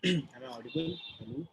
Am I audible? Hello?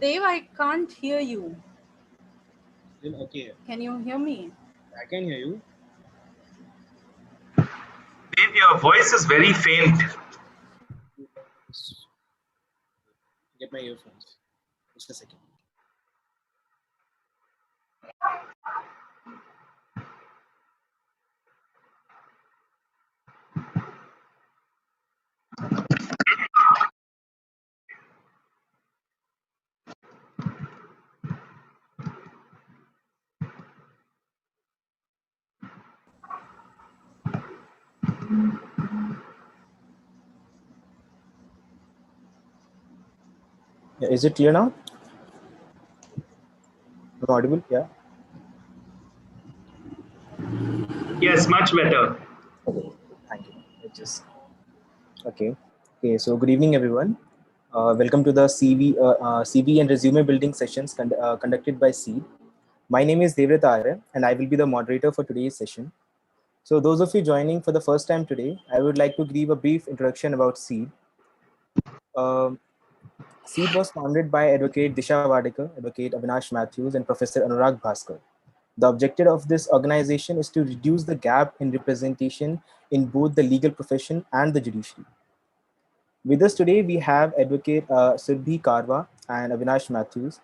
Dave, I can't hear you. Okay, Can you hear me? I can hear you. Dave, your voice is very faint. Get my earphones. Just a second. Yeah, is it clear now? I'm audible? Yeah. Yes, much better. Okay, thank you. Okay. So good evening, everyone. Welcome to the CV and resume building sessions conducted by CEDE. My name is Devrat Arya, and I will be the moderator for today's session. So those of you joining for the first time today, I would like to give a brief introduction about CEDE. CEDE was founded by Advocate Disha Vadekar, Advocate Avinash Mathews, and Professor Anurag Bhaskar. The objective of this organization is to reduce the gap in representation in both the legal profession and the judiciary. With us today, we have Advocate Surbhi Karwa and Avinash Mathews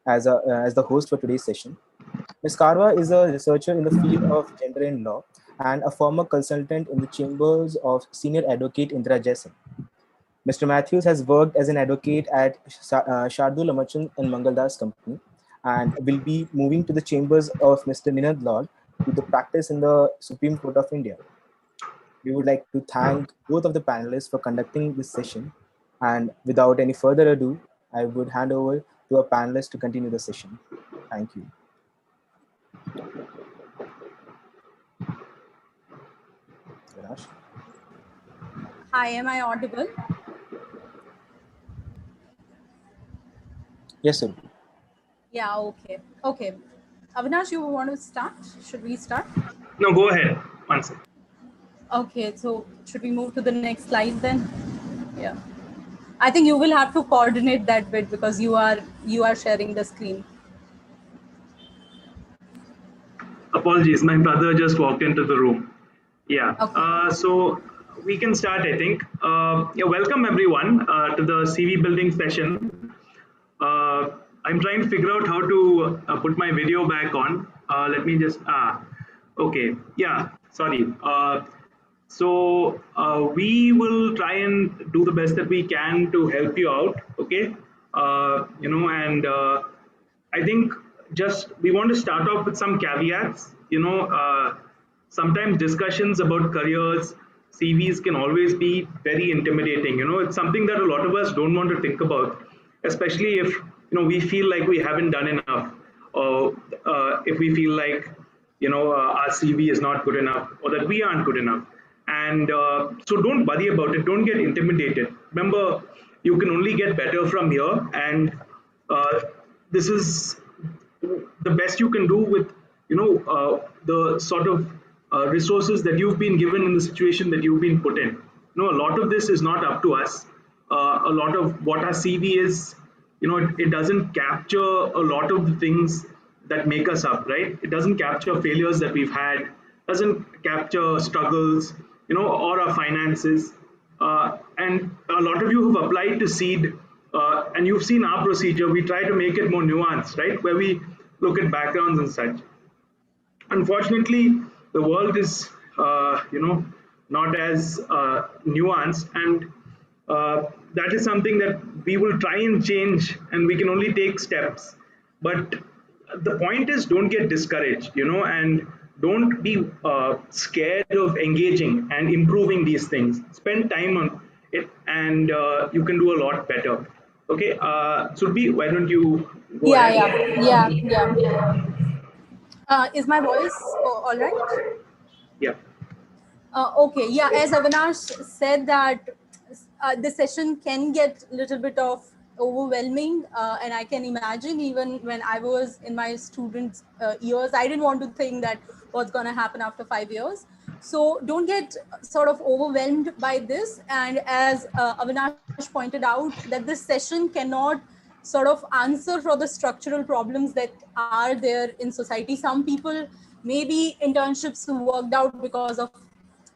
as the host for today's session. Ms. Karwa is a researcher in the field of gender and law and a former consultant in the chambers of Senior Advocate Indira Jason. Mr. Mathews has worked as an advocate at Shardul Amachan and Mangaldas Company and will be moving to the chambers of Mr. Ninad Lord to the practice in the Supreme Court of India. We would like to thank both of the panelists for conducting this session. And without any further ado, I would hand over to our panelists to continue the session. Thank you. Avinash? Hi, am I audible? Yes, sir. Yeah, okay. Avinash, you want to start? Should we start? No, go ahead. One second. Okay, so should we move to the next slide then? Yeah. I think you will have to coordinate that bit because you are sharing the screen. Apologies, my brother just walked into the room. Yeah. Okay. So we can start, I think. Welcome everyone to the CV building session. I'm trying to figure out how to put my video back on. Let me just. Okay. Yeah. Sorry. We will try and do the best that we can to help you out. Okay. I think just we want to start off with some caveats. Sometimes discussions about careers, CVs can always be very intimidating. It's something that a lot of us don't want to think about, especially if we feel like we haven't done enough, or if we feel like our CV is not good enough, or that we aren't good enough. And so don't worry about it. Don't get intimidated. Remember, you can only get better from here, and this is the best you can do with the sort of resources that you've been given in the situation that you've been put in. A lot of this is not up to us. A lot of what our CV is, it doesn't capture a lot of the things that make us up, right? It doesn't capture failures that we've had, doesn't capture struggles, or our finances. And a lot of you have applied to CEDE, and you've seen our procedure. We try to make it more nuanced, right? Where we look at backgrounds and such. Unfortunately, the world is, not as nuanced, and that is something that we will try and change, and we can only take steps. But the point is, don't get discouraged, and don't be scared of engaging and improving these things. Spend time on it, and you can do a lot better. Okay, Surbhi, why don't you go Yeah, ahead? yeah, yeah, yeah. Is my voice all right? Yeah. Okay, yeah, as Avinash said that the session can get a little bit of overwhelming, and I can imagine even when I was in my students' years, I didn't want to think that what's going to happen after 5 years. So don't get sort of overwhelmed by this. And as Avinash pointed out, that this session cannot sort of answer for the structural problems that are there in society. Some people maybe internships worked out because of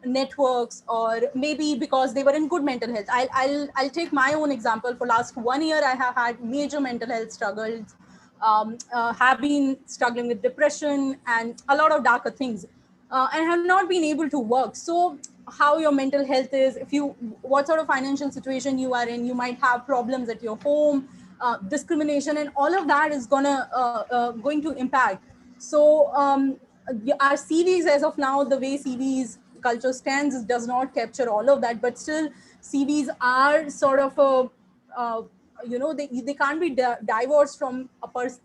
networks, or maybe because they were in good mental health. I'll take my own example. For last 1 year I have had major mental health struggles, have been struggling with depression and a lot of darker things, and have not been able to work. So how your mental health is, if you, what sort of financial situation you are in, you might have problems at your home, discrimination, and all of that is going to impact. So our CVs, as of now, the way CVs culture stands, does not capture all of that, but still CVs are sort of they can't be divorced from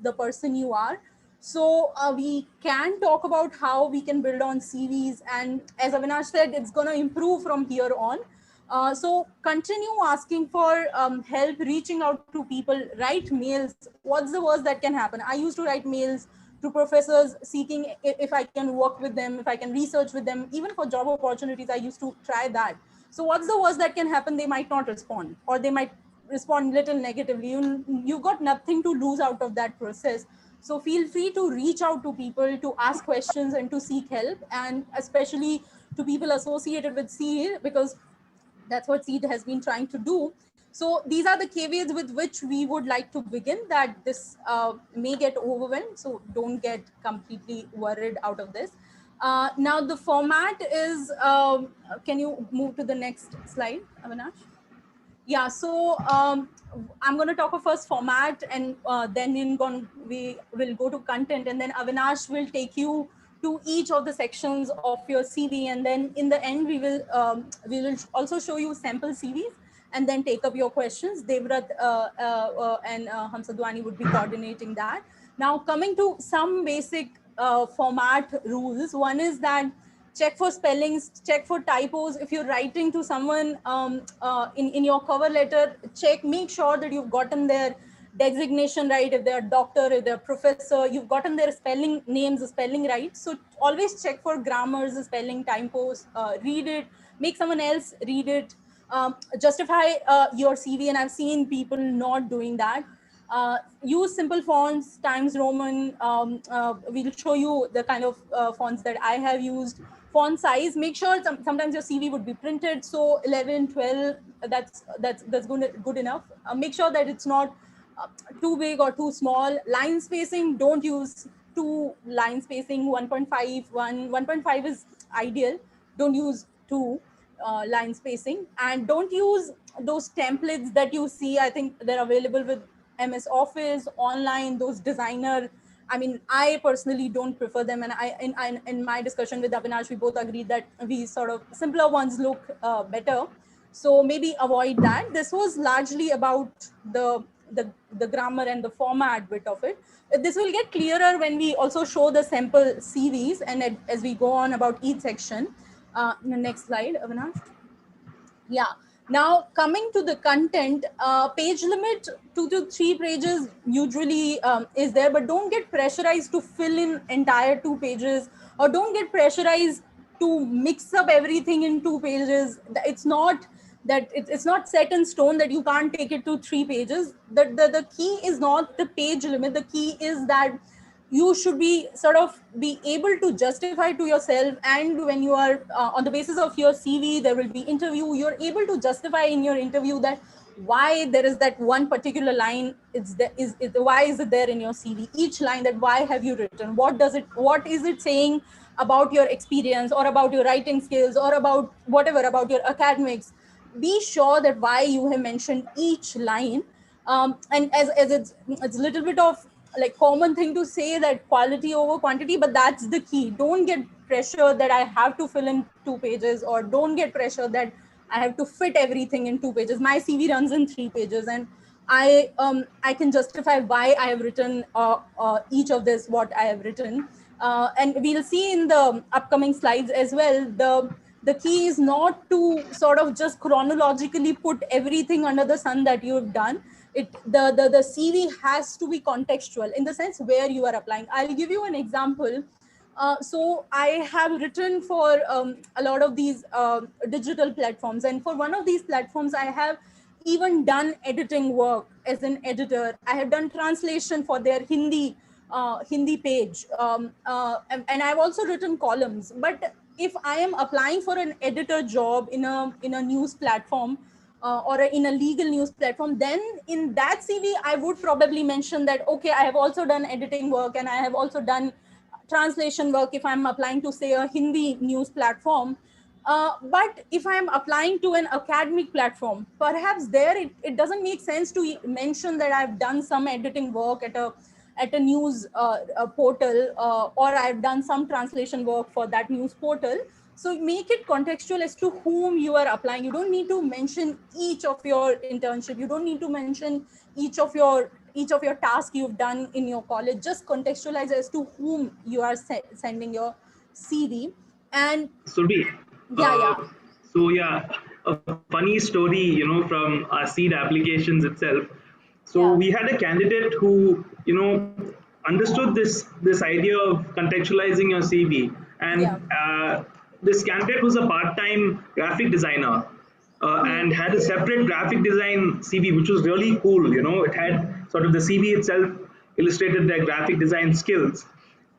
the person you are. So we can talk about how we can build on CVs, and as Avinash said, it's going to improve from here on. So continue asking for help, reaching out to people, write mails. What's the worst that can happen? I used to write mails to professors seeking if I can work with them, if I can research with them, even for job opportunities. I used to try that. So what's the worst that can happen? They might not respond, or they might respond little negatively. You got nothing to lose out of that process. So feel free to reach out to people, to ask questions and to seek help, and especially to people associated with CEDE, because that's what CEDE has been trying to do. So these are the caveats with which we would like to begin, that this may get overwhelmed. So don't get completely worried out of this. Now the format is, can you move to the next slide, Avinash? Yeah, so I'm going to talk of first format, and then we will go to content, and then Avinash will take you to each of the sections of your CV, and then in the end we will also show you sample CVs, and then take up your questions. Devrat and Hamsadwani would be coordinating that. Now coming to some basic format rules. One is that check for spellings, check for typos. If you're writing to someone in your cover letter, make sure that you've gotten their designation right. If they're a doctor, if they're a professor, you've gotten their spelling names, spelling right. So always check for grammars, spelling, typos, read it, make someone else read it, justify your CV. And I've seen people not doing that. Use simple fonts, Times Roman. We'll show you the kind of fonts that I have used. Font size, make sure sometimes your CV would be printed, so 11, 12, that's good enough. Make sure that it's not too big or too small. Line spacing, don't use 2 line spacing. 1.5 is ideal. Don't use 2 line spacing, and don't use those templates that you see. I think they're available with MS Office online, those designer. I mean, I personally don't prefer them, and in my discussion with Avinash, we both agreed that we sort of simpler ones look better. So maybe avoid that. This was largely about the grammar and the format bit of it. This will get clearer when we also show the sample CVs, and as we go on about each section. The next slide, Avinash. Yeah. Now coming to the content, page limit 2 to 3 pages usually is there, but don't get pressurized to fill in entire 2 pages, or don't get pressurized to mix up everything in 2 pages. It's not that it's not set in stone that you can't take it to 3 pages. The key is not the page limit. The key is that you should be sort of be able to justify to yourself, and when you are on the basis of your CV, there will be interview, you're able to justify in your interview that why there is that one particular line. Why is it there in your CV, each line, that why have you written, what is it saying about your experience, or about your writing skills, or about whatever, about your academics. Be sure that why you have mentioned each line. And as it's a little bit of like common thing to say that quality over quantity, but that's the key. Don't get pressure that I have to fill in 2 pages, or don't get pressure that I have to fit everything in 2 pages. My CV runs in 3 pages, and I can justify why I have written each of this, what I have written. And we'll see in the upcoming slides as well. The key is not to sort of just chronologically put everything under the sun that you've done. The CV has to be contextual in the sense where you are applying. I'll give you an example. So I have written for a lot of these digital platforms, and for one of these platforms, I have even done editing work as an editor. I have done translation for their Hindi page, and I've also written columns. But if I am applying for an editor job in a news platform, or in a legal news platform, then in that CV, I would probably mention that, okay, I have also done editing work and I have also done translation work if I'm applying to, say, a Hindi news platform. But if I'm applying to an academic platform, perhaps there it doesn't make sense to mention that I've done some editing work at a news portal, or I've done some translation work for that news portal. So make it contextual as to whom you are applying. You don't need to mention each of your internship. You don't need to mention each of your tasks you've done in your college. Just contextualize as to whom you are sending your CV. And Surbhi, yeah. so yeah, a funny story, from our CEDE applications itself. So Yeah. we had a candidate who, understood this idea of contextualizing your CV, and Yeah. this candidate was a part-time graphic designer, and had a separate graphic design CV, which was really cool. It had sort of the CV itself illustrated their graphic design skills.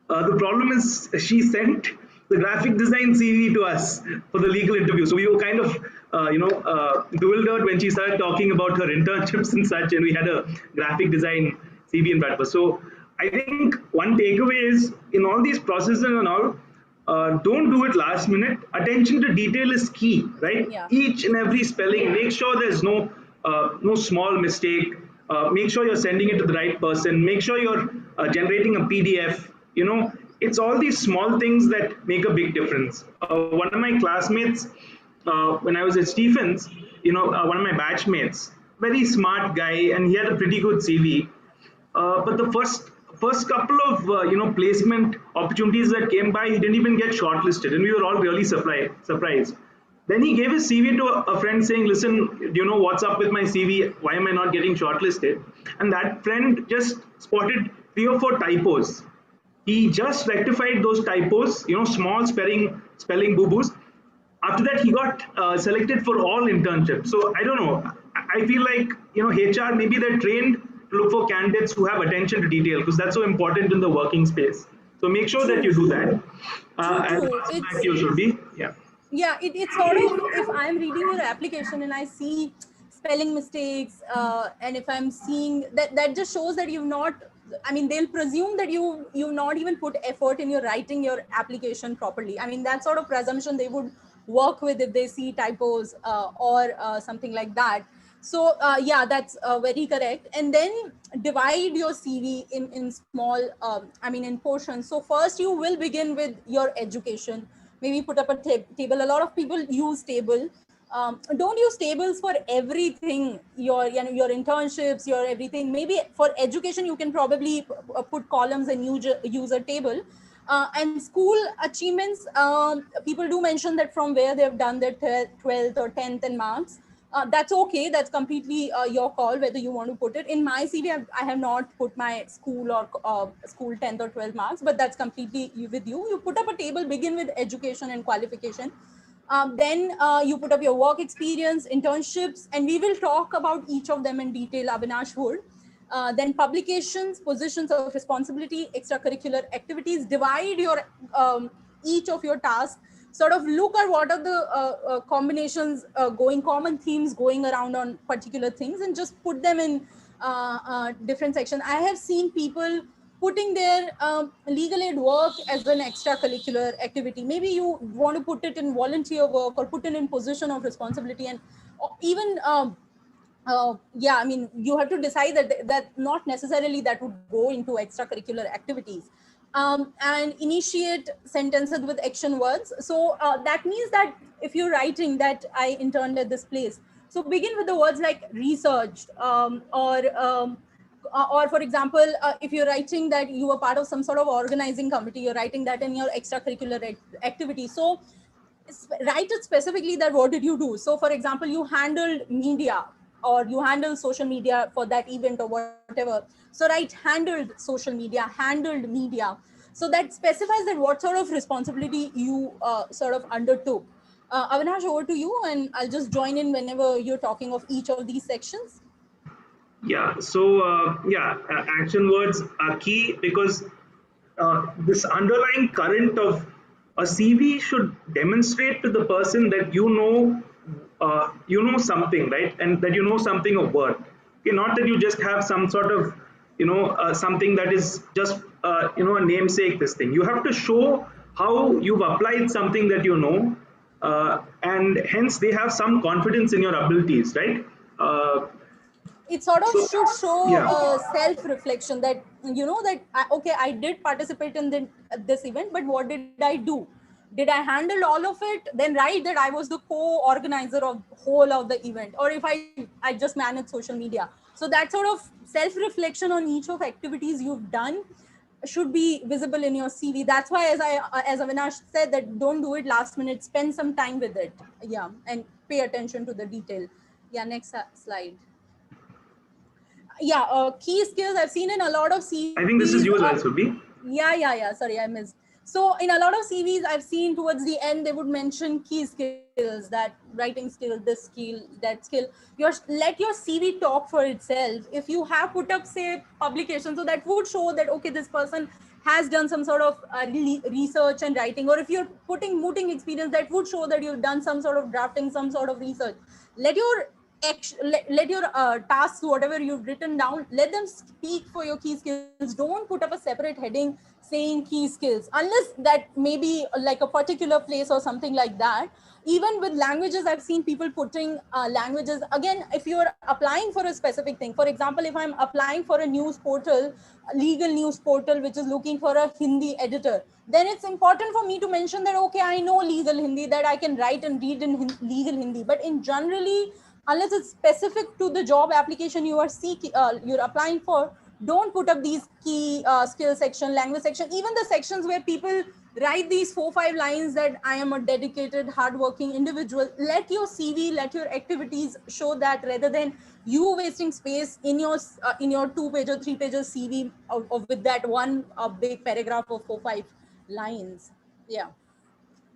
The problem is she sent the graphic design CV to us for the legal interview. So we were kind of, bewildered when she started talking about her internships and such, and we had a graphic design CV in front of us. So I think one takeaway is in all these processes and all, don't do it last minute. Attention to detail is key, right? Yeah. Each and every spelling, make sure there's no small mistake. Make sure you're sending it to the right person. Make sure you're generating a PDF. It's all these small things that make a big difference. One of my classmates, when I was at Stephens, one of my batchmates, very smart guy, and he had a pretty good CV. But the first couple of placement opportunities that came by, he didn't even get shortlisted, and we were all really surprised. Then he gave his CV to a friend saying, "Listen, do you know what's up with my CV? Why am I not getting shortlisted?" And that friend just spotted 3 or 4 typos. He just rectified those typos, small spelling boo-boos. After that, he got selected for all internships. So I don't know. I feel like HR, maybe they're trained to look for candidates who have attention to detail, because that's so important in the working space. So make sure that you do that. I'll True. pass it back It's to you, Surbhi. Yeah. yeah. It's sort of, if I'm reading your application and I see spelling mistakes, and if I'm seeing that just shows that you've not. I mean, they'll presume that you've not even put effort in your writing your application properly. I mean, that sort of presumption they would work with if they see typos, or something like that. So yeah, that's very correct. And then divide your CV in small, in portions. So first you will begin with your education. Maybe put up a table. A lot of people use table. Don't use tables for everything. Your internships, your everything. Maybe for education you can probably put columns and use a table. And school achievements, people do mention that from where they've done their 12th or 10th and marks. That's okay. That's completely your call whether you want to put it. In my CV, I have not put my school or school 10th or 12th marks, but that's completely with you. You put up a table, begin with education and qualification. Then you put up your work experience, internships, and we will talk about each of them in detail. Avinash would. Then publications, positions of responsibility, extracurricular activities. Divide your each of your tasks. Sort of look at what are the combinations common themes going around on particular things, and just put them in different sections. I have seen people putting their legal aid work as an extracurricular activity. Maybe you want to put it in volunteer work or put it in position of responsibility, and even yeah, I mean, you have to decide that not necessarily that would go into extracurricular activities. And initiate sentences with action words. So that means that if you're writing that I interned at this place, so begin with the words like researched, or for example, if you're writing that you were part of some sort of organizing committee, you're writing that in your extracurricular activity. So write it specifically that what did you do. So for example, you handled media, or you handle social media for that event or whatever. So write handled social media, handled media. So that specifies that what sort of responsibility you sort of undertook. Avinash, over to you, and I'll just join in whenever you're talking of each of these sections. Yeah, so action words are key because this underlying current of a CV should demonstrate to the person that you know something, right, and that you know something of worth. Okay, not that you just have some sort of something that is just a namesake. This thing you have to show how you've applied something that you know, and hence they have some confidence in your abilities, right? Uh, It sort of so should show yeah. self-reflection that that okay, I did participate in this event, but what did I do? Did I handle all of it? Then write that I was the co-organizer of whole of the event, or if I just manage social media. So that sort of self-reflection on each of activities you've done should be visible in your CV. That's why, as Avinash said, that don't do it last minute. Spend some time with it, yeah, and pay attention to the detail. Yeah, next slide. Yeah, key skills I've seen in a lot of I CVs. think this is you as well, Surbhi. Yeah. Sorry, I missed. So in a lot of CVs I've seen towards the end, they would mention key skills, that writing skill, this skill, that skill. Let your CV talk for itself. If you have put up, say, publication, so that would show that okay, this person has done some sort of research and writing. Or if you're putting mooting experience, that would show that you've done some sort of drafting, some sort of research. Let your let your tasks, whatever you've written down, let them speak for your key skills. Don't put up a separate heading saying key skills, unless that maybe like a particular place or something like that. Even with languages, I've seen people putting languages. Again, if you're applying for a specific thing, for example, if I'm applying for a news portal, a legal news portal, which is looking for a Hindi editor, then it's important for me to mention that okay, I know legal Hindi, that I can write and read in legal Hindi. But in generally, unless it's specific to the job application you are seeking, you're applying for, don't put up these key skill section, language section, even the sections where people write these 4-5 lines that I am a dedicated, hardworking individual. Let your CV, let your activities show that, rather than you wasting space in your 2-page or 3-page CV of with that one big paragraph of 4-5 lines. Yeah,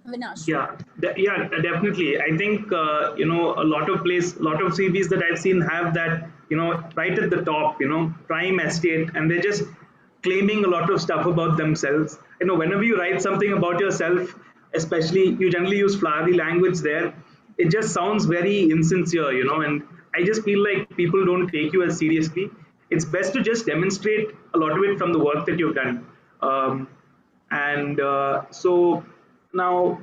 Vinash. Yeah, definitely. I think a lot of CVs that I've seen have that right at the top, prime estate, and they're just claiming a lot of stuff about themselves. Whenever you write something about yourself, especially you generally use flowery language there. It just sounds very insincere, and I just feel like people don't take you as seriously. It's best to just demonstrate a lot of it from the work that you've done. And so now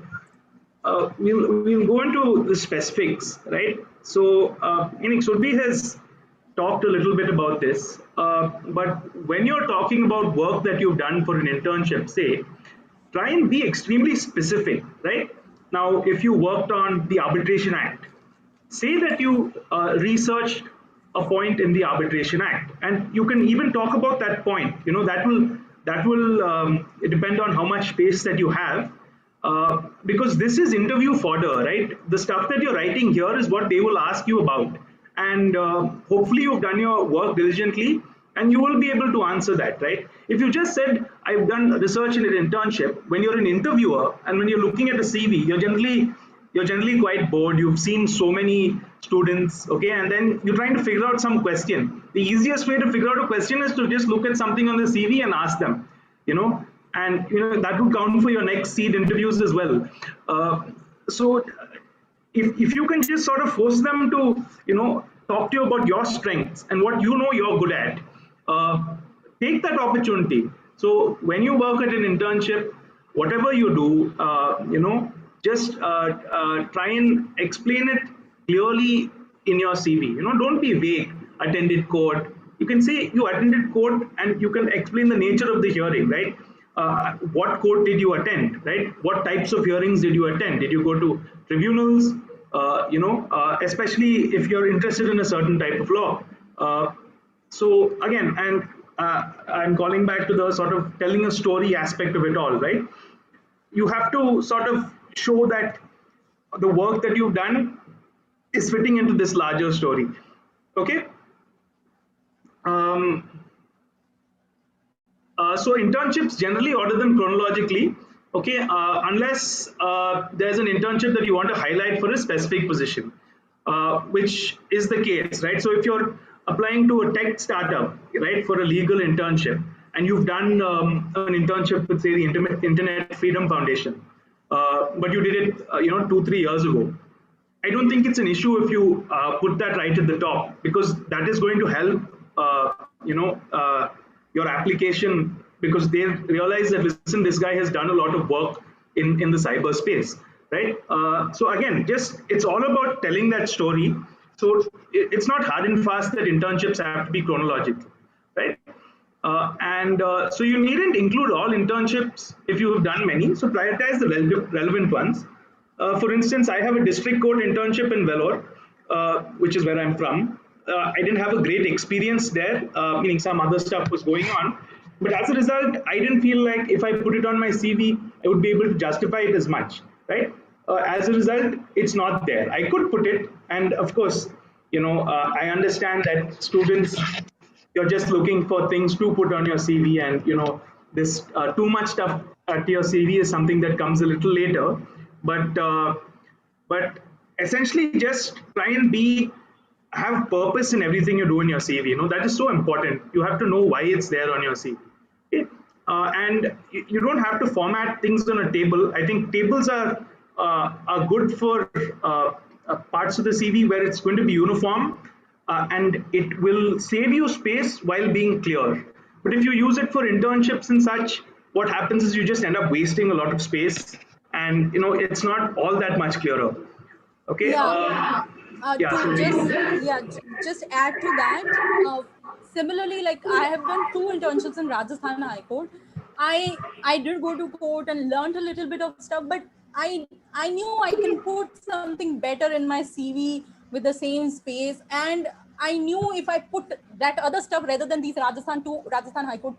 we'll go into the specifics, right? So Surbhi has talked a little bit about this, but when you're talking about work that you've done for an internship, say, try and be extremely specific, right? Now, if you worked on the Arbitration Act, say that you researched a point in the Arbitration Act, and you can even talk about that point. That will depend on how much space that you have, because this is interview fodder, right? The stuff that you're writing here is what they will ask you about, and hopefully you've done your work diligently, and you will be able to answer that, right? If you just said I've done research in an internship, when you're an interviewer and when you're looking at a CV, you're generally quite bored. You've seen so many students, okay, and then you're trying to figure out some question. The easiest way to figure out a question is to just look at something on the CV and ask them, you know, and that would count for your next CEDE interviews as well. So if you can just sort of force them to talk to you about your strengths and what you're good at, uh, take that opportunity. So when you work at an internship, whatever you do, just try and explain it clearly in your CV. Don't be vague. Attended court. You can say you attended court, and you can explain the nature of the hearing, right? What court did you attend, right? What types of hearings did you attend? Did you go to tribunals? Especially if you're interested in a certain type of law. So again, and I'm calling back to the sort of telling a story aspect of it all, right? You have to sort of show that the work that you've done is fitting into this larger story. Okay. So internships generally order them chronologically. Okay, unless there's an internship that you want to highlight for a specific position, which is the case, right? So if you're applying to a tech startup, right, for a legal internship, and you've done an internship with, say, the Internet Freedom Foundation, but you did it, 2-3 years ago, I don't think it's an issue if you put that right at the top, because that is going to help, your application, because they realize that, listen, this guy has done a lot of work in the cyberspace, right? So again, it's all about telling that story. So it's not hard and fast that internships have to be chronological, right? So you needn't include all internships if you have done many. So prioritize the relevant ones. For instance, I have a district court internship in Vellore, which is where I'm from. I didn't have a great experience there, meaning some other stuff was going on. But as a result, I didn't feel like if I put it on my CV, I would be able to justify it as much, right? As a result, it's not there. I could put it, and of course, I understand that students, you're just looking for things to put on your CV, and this too much stuff at your CV is something that comes a little later. But essentially, just try and have purpose in everything you do in your CV. That is so important. You have to know why it's there on your CV. Okay? And you don't have to format things on a table. I think tables are good for parts of the CV where it's going to be uniform, and it will save you space while being clear. But if you use it for internships and such, what happens is you just end up wasting a lot of space, and it's not all that much clearer. Okay. Yeah. Yeah. Just add to that. Similarly, like I have done 2 internships in Rajasthan High Court. I did go to court and learned a little bit of stuff, but I knew I can put something better in my CV with the same space, and I knew if I put that other stuff rather than these Rajasthan High Court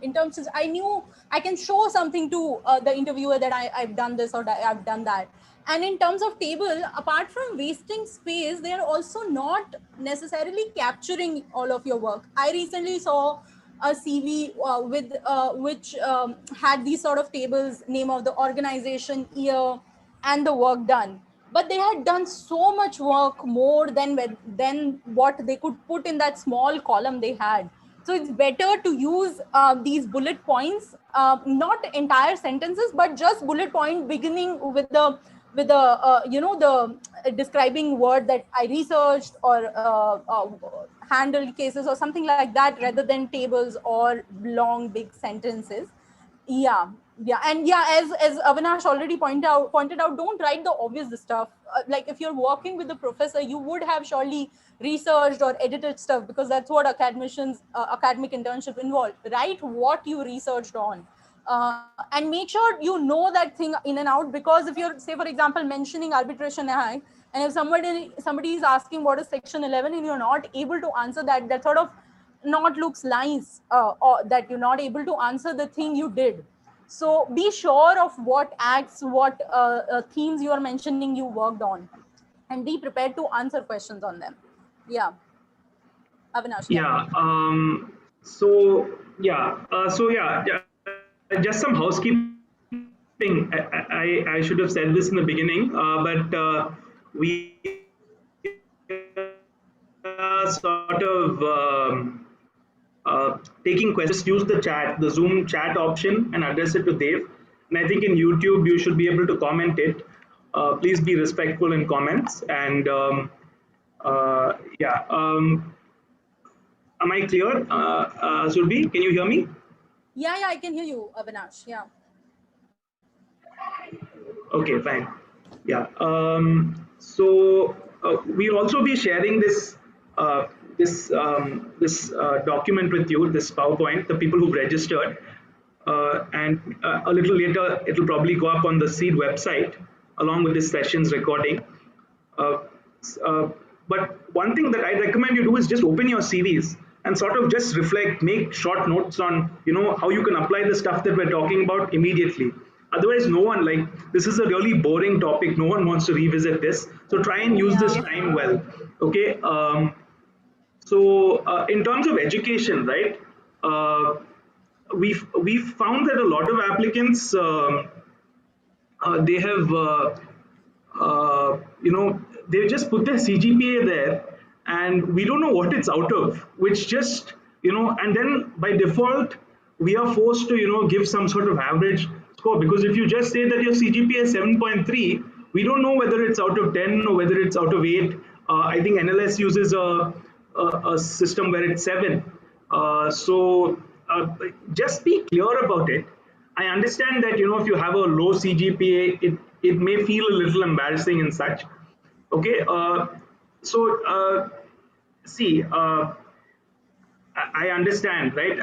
internships, I knew I can show something to the interviewer that I've done this or that I've done that. And in terms of table, apart from wasting space, they are also not necessarily capturing all of your work. I recently saw a CV which had these sort of tables, name of the organization, year, and the work done. But they had done so much work more than what they could put in that small column they had. So it's better to use these bullet points, not entire sentences, but just bullet point beginning with the the describing word that I researched or handled cases or something like that, rather than tables or long big sentences. Yeah. And as Avinash already pointed out, don't write the obvious stuff. Like if you're working with the professor, you would have surely researched or edited stuff, because that's what academic internship involved. Write what you researched on. And make sure you know that thing in and out, because if you're, say, for example, mentioning arbitration act, and if somebody is asking what is section 11 and you're not able to answer that sort of not looks nice, or that you're not able to answer the thing you did. So be sure of what acts, what themes you are mentioning you worked on, and be prepared to answer questions on them. Yeah. Avinash. Yeah. Just some housekeeping. I should have said this in the beginning, but we are sort of taking questions. Use the Zoom chat option, and address it to Dev. And I think in YouTube you should be able to comment it. Please be respectful in comments. And am I clear, Surbhi? Can you hear me? Yeah, I can hear you, Avinash. Yeah. Okay, fine. Yeah. So we'll also be sharing this document with you, this PowerPoint, the people who've registered, and a little later it'll probably go up on the CEDE website along with this session's recording. Uh, but one thing that I recommend you do is just open your CVs and sort of just reflect, make short notes on how you can apply the stuff that we're talking about immediately. Otherwise, no one, like, this is a really boring topic. No one wants to revisit this. So try and use this time well. Okay. So in terms of education, right? We've found that a lot of applicants they have they just put their CGPA there, and we don't know what it's out of, which just and then by default we are forced to give some sort of average score, because if you just say that your CGPA is 7.3, we don't know whether it's out of 10 or whether it's out of 8. I think NLS uses a system where it's 7. So just be clear about it. I understand that if you have a low CGPA, it may feel a little embarrassing and such. Okay, so see, I understand, right?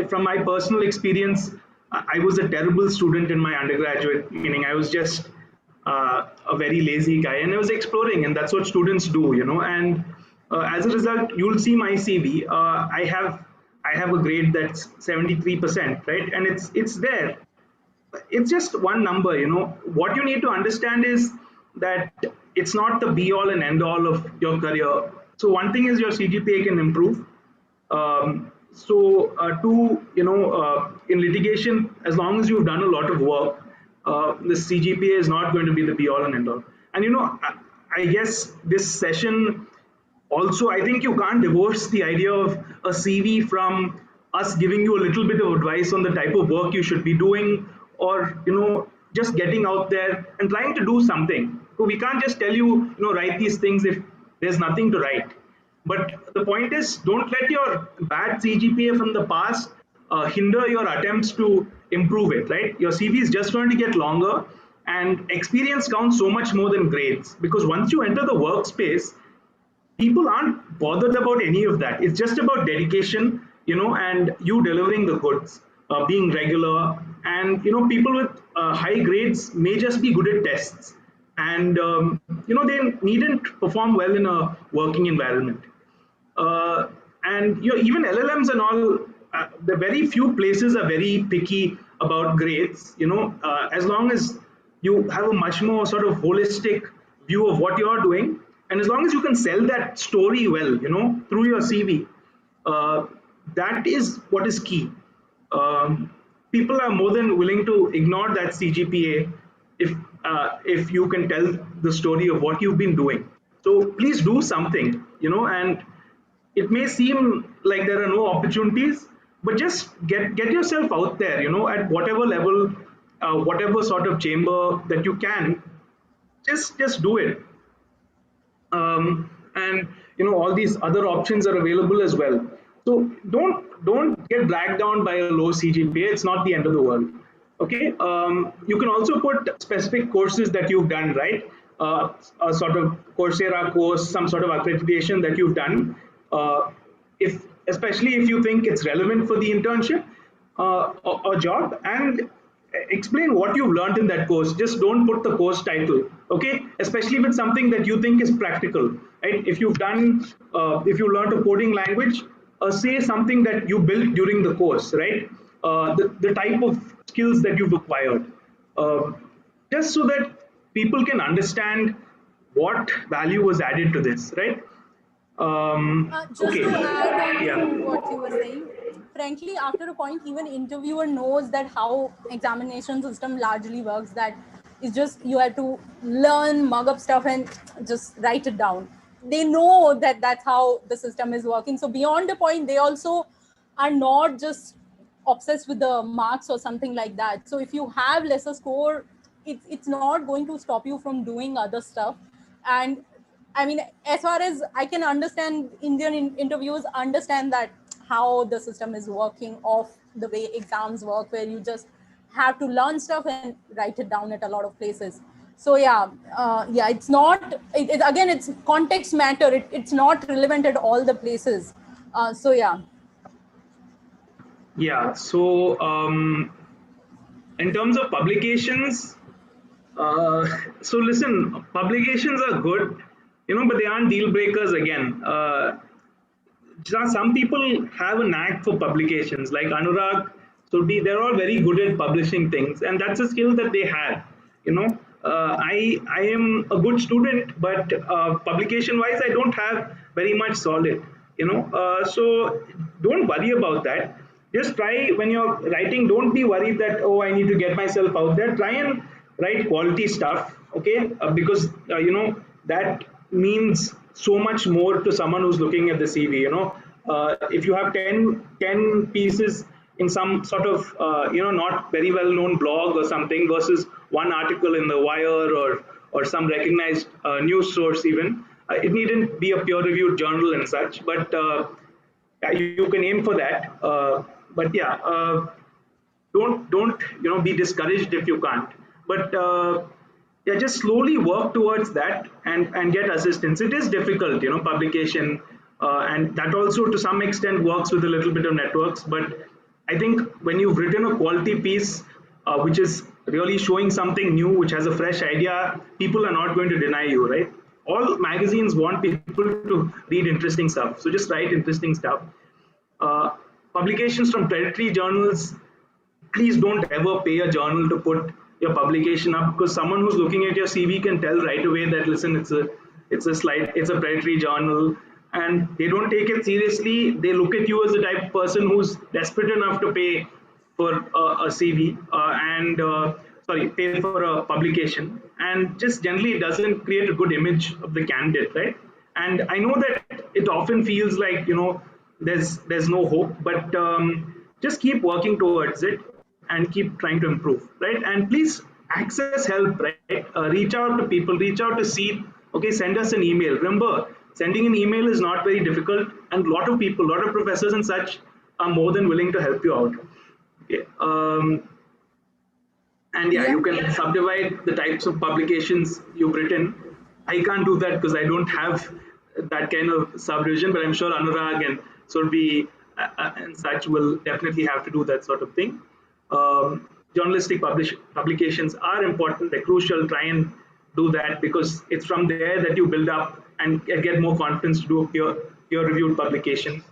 From my personal experience, I was a terrible student in my undergraduate, meaning I was just a very lazy guy, and I was exploring, and that's what students do, and as a result, you'll see my CV. I have a grade that's 73%, right? And it's there. It's just one number, What you need to understand is that it's not the be all and end all of your career. So one thing is your CGPA can improve. Two, in litigation, as long as you've done a lot of work, the CGPA is not going to be the be all and end all. And I guess this session also, I think you can't divorce the idea of a CV from us giving you a little bit of advice on the type of work you should be doing, or just getting out there and trying to do something. So we can't just tell you, write these things if there's nothing to write. But the point is, don't let your bad CGPA from the past hinder your attempts to improve it, right? Your CV is just going to get longer, and experience counts so much more than grades, because once you enter the workspace, people aren't bothered about any of that. It's just about dedication, and you delivering the goods, being regular, and people with high grades may just be good at tests, and they needn't perform well in a working environment. And even LLMs and all, the very few places are very picky about grades. As long as you have a much more sort of holistic view of what you're doing, and as long as you can sell that story well, through your CV, that is what is key. People are more than willing to ignore that CGPA if you can tell the story of what you've been doing. So please do something, and it may seem like there are no opportunities, but just get yourself out there, at whatever level, whatever sort of chamber that you can, just do it. And all these other options are available as well. So don't get dragged down by a low CGPA. It's not the end of the world. Okay. You can also put specific courses that you've done, right? A sort of Coursera course, some sort of accreditation that you've done. Especially if you think it's relevant for the internship or job, and explain what you've learned in that course. Just don't put the course title, okay? Especially with something that you think is practical, right? If you've done, if you learned a coding language, say something that you built during the course, right? The type of skills that you've acquired, just so that people can understand what value was added to this, right? Just Okay. to add on Yeah. to what you were saying, frankly, after a point, even interviewer knows that how examination system largely works. That it's just you have to learn, mug up stuff, and just write it down. They know that that's how the system is working. So beyond the point, they also are not just obsessed with the marks or something like that. So if you have lesser score, it's not going to stop you from doing other stuff. And I mean, as far as I can understand, Indian interviews understand that how the system is working, of the way exams work, where you just have to learn stuff and write it down at a lot of places. So yeah, it's not, again, it's context matter. It's not relevant at all the places. So yeah. Yeah. So in terms of publications, so listen, publications are good, but they aren't deal breakers again. Some people have a knack for publications, like Anurag, Surbhi, they're all very good at publishing things, and that's a skill that they have. I am a good student, but publication wise, I don't have very much solid. So don't worry about that. Just try when you're writing. Don't be worried that, oh, I need to get myself out there. Try and write quality stuff, okay? Because that means so much more to someone who's looking at the CV. If you have 10 pieces in some sort of not very well known blog or something versus one article in the Wire or some recognized news source, even it needn't be a peer reviewed journal and such, but yeah, you can aim for that. But yeah, don't be discouraged if you can't. But yeah, just slowly work towards that and get assistance. It is difficult, publication, and that also to some extent works with a little bit of networks. But I think when you've written a quality piece, which is really showing something new, which has a fresh idea, people are not going to deny you, right? All magazines want people to read interesting stuff, so just write interesting stuff. uh, Publications from predatory journals, please don't ever pay a journal to put your publication up, because someone who's looking at your CV can tell right away that, listen, it's a predatory journal, and they don't take it seriously. They look at you as the type of person who's desperate enough to pay for a CV and sorry, pay for a publication, and just generally it doesn't create a good image of the candidate, right? And I know that it often feels like there's no hope, but just keep working towards it and keep trying to improve, right? And please access help, right? Reach out to people, reach out to CEDE, okay? Send us an email. Remember, sending an email is not very difficult, and a lot of people, a lot of professors and such are more than willing to help you out. Okay. And yeah, you can subdivide the types of publications you've written. I can't do that because I don't have that kind of subdivision, but I'm sure Anurag and Surbhi and such will definitely have to do that sort of thing. Journalistic publications are important, they're crucial. Try and do that, because it's from there that you build up and get more confidence to do a peer-reviewed publication.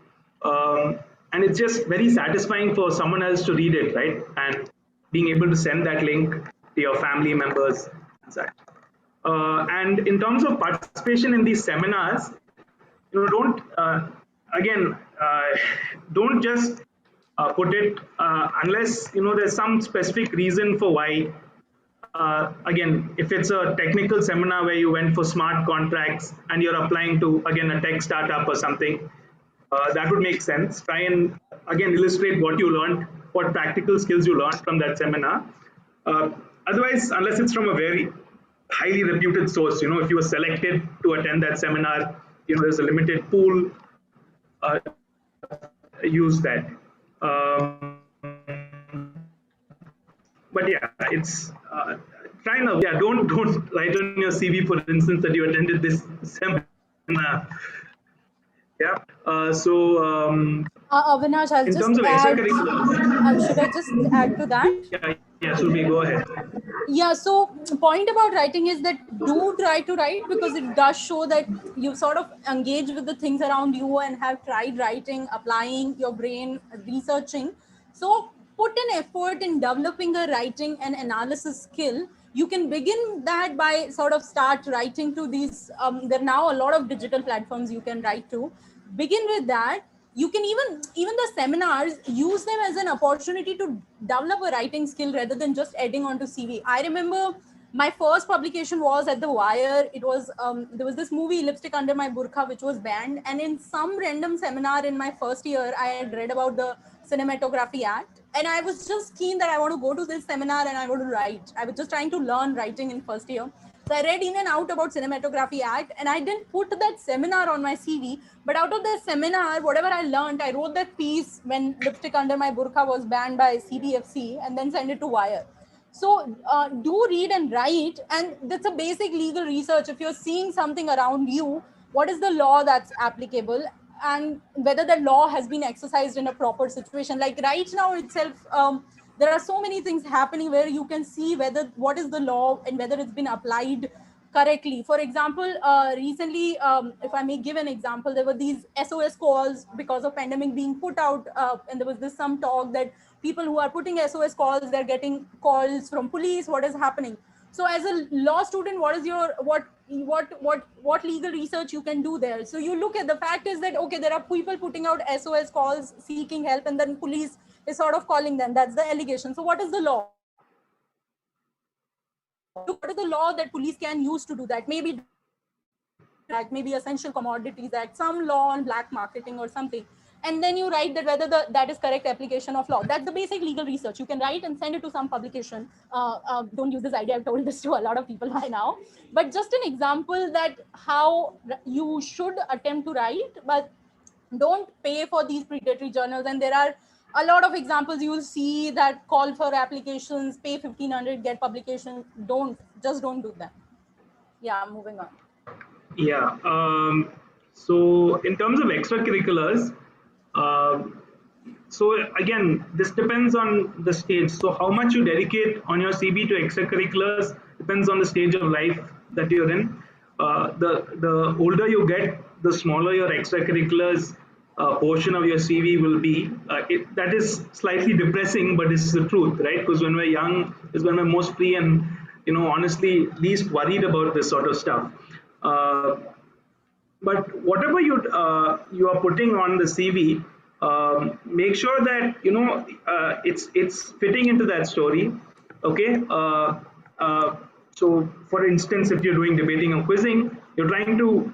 And it's just very satisfying for someone else to read it, right? And being able to send that link to your family members and such. And in terms of participation in these seminars, don't again don't just put it unless there's some specific reason for why. Again, if it's a technical seminar where you went for smart contracts and you're applying to, again, a tech startup or something, that would make sense. Try and again illustrate what you learned, what practical skills you learned from that seminar. Otherwise, unless it's from a very highly reputed source, if you were selected to attend that seminar, there's a limited pool. Use that. But yeah, it's try now. Yeah, don't write on your CV, for instance, that you attended this seminar. Yeah. Avinash, I'll In just terms of add. extracurriculars, Should I just add to that? yeah, Surbhi, go ahead. Yeah, so point about writing is that do try to write, because it does show that you sort of engage with the things around you and have tried writing, applying your brain, researching. So put an effort in developing a writing and analysis skill. You can begin that by sort of start writing to these. There are now a lot of digital platforms you can write to. Begin with that. You can even the seminars, use them as an opportunity to develop a writing skill rather than just adding onto CV. I remember my first publication was at the Wire. It was there was this movie Lipstick Under My Burqa, which was banned, and in some random seminar in my first year, I had read about the Cinematography Act, and I was just keen that I want to go to this seminar and I want to write. I was just trying to learn writing in first year. So I read in and out about Cinematography Act, and I didn't put that seminar on my CV. But out of the seminar, whatever I learned, I wrote that piece when Lipstick Under My Burqa was banned by CDFC, and then sent it to Wire. So do read and write, and that's a basic legal research. If you're seeing something around you, what is the law that's applicable, and whether the law has been exercised in a proper situation. Like right now itself, there are so many things happening where you can see whether what is the law and whether it's been applied correctly. For example, recently, if I may give an example, there were these SOS calls because of pandemic being put out, and there was this some talk that people who are putting SOS calls, they're getting calls from police. What is happening? So, as a law student, what is your what legal research you can do there? So you look at the fact is that okay, there are people putting out SOS calls seeking help, and then police is sort of calling them. That's the allegation. So what is the law? What is the law that police can use to do that? Maybe Act, maybe Essential Commodities Act, some law on black marketing or something. And then you write that whether that is correct application of law. That's the basic legal research. You can write and send it to some publication. Don't use this idea. I've told this to a lot of people by now. But just an example that how you should attempt to write, but don't pay for these predatory journals. And there are a lot of examples you'll see that call for applications, pay 1,500, get publication. Don't do that. Yeah, moving on. Yeah. So in terms of extracurriculars, so again, this depends on the stage. So how much you dedicate on your CB to extracurriculars depends on the stage of life that you're in. The older you get, the smaller your extracurriculars portion of your CV will be. That is slightly depressing, but it's the truth, right? Because when we're young is when we're most free and, honestly least worried about this sort of stuff. But whatever you are putting on the CV, make sure that it's fitting into that story. Okay. So, for instance, if you're doing debating or quizzing, you're trying to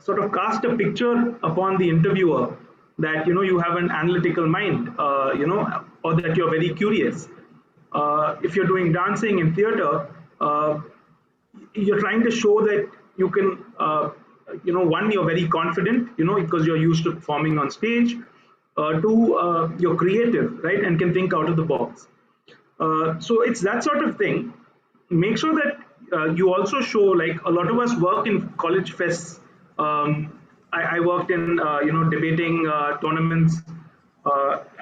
sort of cast a picture upon the interviewer that you have an analytical mind, or that you're very curious. If you're doing dancing and theater, you're trying to show that you can, one, you're very confident, because you're used to performing on stage. Two, you're creative, right, and can think out of the box. So it's that sort of thing. Make sure that you also show, like a lot of us work in college fests. I worked in, debating tournaments,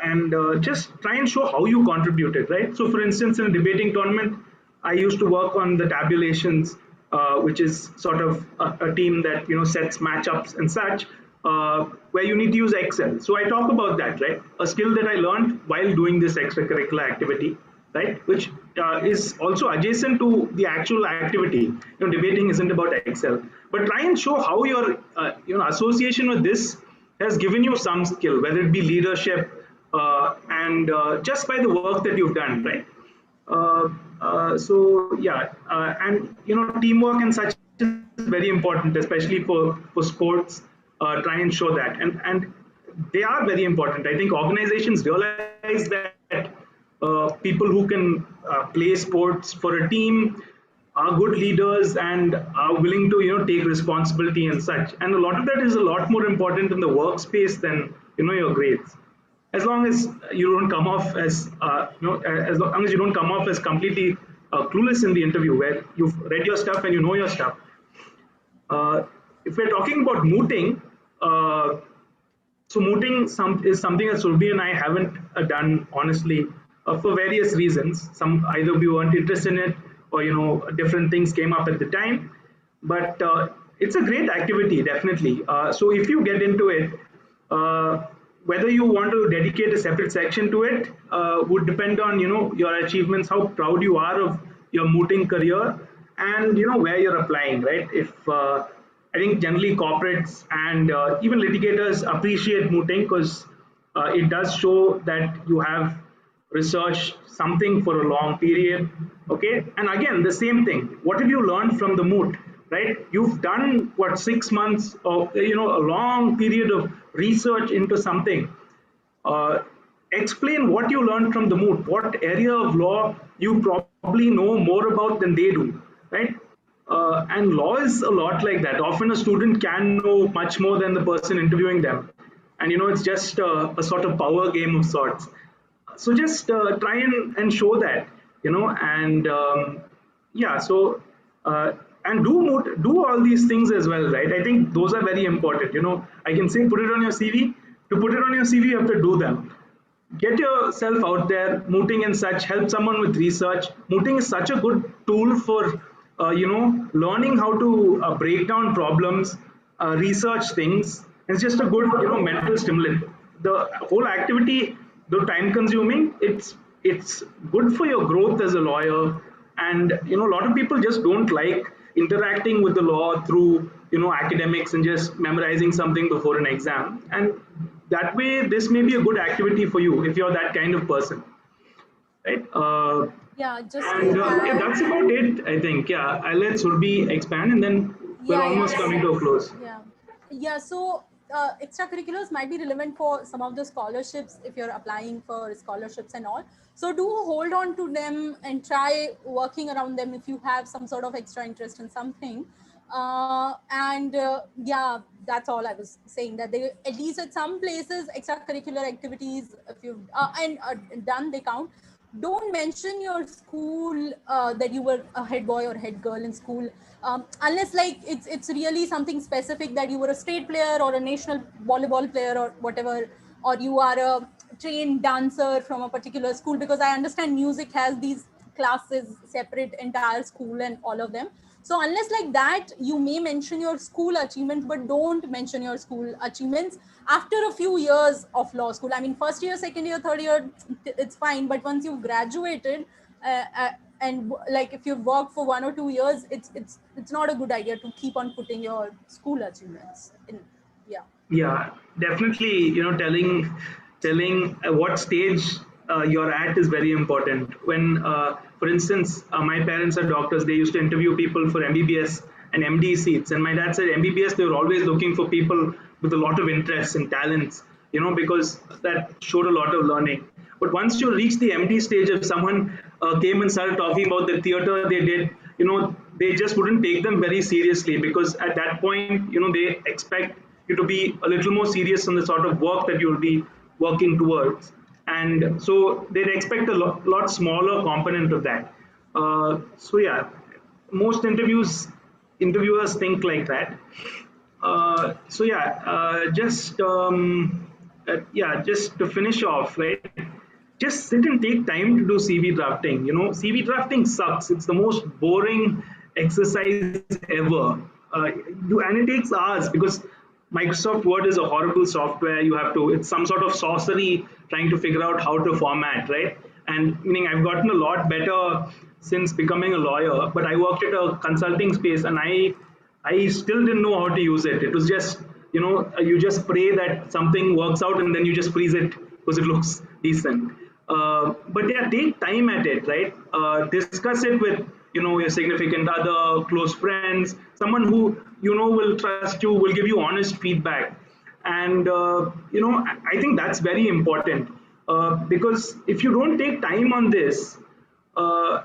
and just try and show how you contributed, right? So for instance, in a debating tournament, I used to work on the tabulations, which is sort of a team that sets matchups and such, where you need to use Excel. So I talk about that, right? A skill that I learned while doing this extracurricular activity, right? Which is also adjacent to the actual activity. Debating isn't about Excel, but try and show how your association with this has given you some skill, whether it be leadership, and just by the work that you've done, right? So yeah, and teamwork and such is very important, especially for sports. Try and show that, and they are very important. I think organizations realize that people who can play sports for a team are good leaders and are willing to take responsibility and such. And a lot of that is a lot more important in the workspace than your grades. As long as you don't come off as as long as you don't come off as completely clueless in the interview, where you've read your stuff and you know your stuff. If we're talking about mooting, so mooting is something that Surbhi and I haven't done, honestly, for various reasons. Either we weren't interested in it, or different things came up at the time. But it's a great activity, definitely. So if you get into it, whether you want to dedicate a separate section to it would depend on your achievements, how proud you are of your mooting career, and where you're applying, right? If I think generally corporates and even litigators appreciate mooting because it does show that you have researched something for a long period. Okay, and again the same thing. What have you learned from the moot? Right, you've done what, 6 months of a long period of research into something. Explain what you learned from the moot. What area of law you probably know more about than they do, right? And law is a lot like that. Often a student can know much more than the person interviewing them, and it's just a sort of power game of sorts. So just try and show that. and yeah, so and do all these things as well, right? I think those are very important. I can say put it on your CV. To put it on your CV, you have to do them. Get yourself out there. Mooting and such, help someone with research. Mooting is such a good tool for learning how to break down problems, research things. It's just a good mental stimulant. The whole activity, though time consuming, it's good for your growth as a lawyer. And a lot of people just don't like interacting with the law through academics and just memorizing something before an exam. And that way, this may be a good activity for you if you're that kind of person, right? Yeah, just And to yeah, add, that's about it, I think. Yeah, I'll let Surbhi expand, and then we're almost coming to a close. Yeah, so extracurriculars might be relevant for some of the scholarships if you're applying for scholarships and all. So do hold on to them and try working around them if you have some sort of extra interest in something. Yeah, that's all I was saying, that they, at least at some places, extracurricular activities, if you've done, they count. Don't mention your school that you were a head boy or head girl in school, unless like it's really something specific, that you were a state player or a national volleyball player or whatever, or you are a trained dancer from a particular school, because I understand music has these classes separate, entire school and all of them. So unless like that, you may mention your school achievements, but don't mention your school achievements after a few years of law school. I mean, first year, second year, third year, it's fine. But once you've graduated, and like if you've worked for 1 or 2 years, it's not a good idea to keep on putting your school achievements in. Yeah. Yeah, definitely. Telling what stage you're at is very important. When, for instance, my parents are doctors. They used to interview people for MBBS and MD seats, and my dad said MBBS, they were always looking for people with a lot of interests and talents, because that showed a lot of learning. But once you reach the MD stage, if someone came and started talking about the theater they did, they just wouldn't take them very seriously, because at that point, they expect you to be a little more serious on the sort of work that you'll be working towards. And so they'd expect a lot smaller component of that. So yeah, most interviewers think like that. So yeah, just to finish off, right? Just sit and take time to do CV drafting. CV drafting sucks. It's the most boring exercise ever. And it takes hours, because Microsoft Word is a horrible software. It's some sort of sorcery trying to figure out how to format, right? And meaning I've gotten a lot better since becoming a lawyer, but I worked at a consulting space, and I still didn't know how to use it. It was just, you just pray that something works out, and then you just freeze it because it looks decent. But yeah, take time at it, right? Discuss it with, your significant other, close friends, someone who, will trust you, will give you honest feedback. And, I think that's very important, because if you don't take time on this, uh,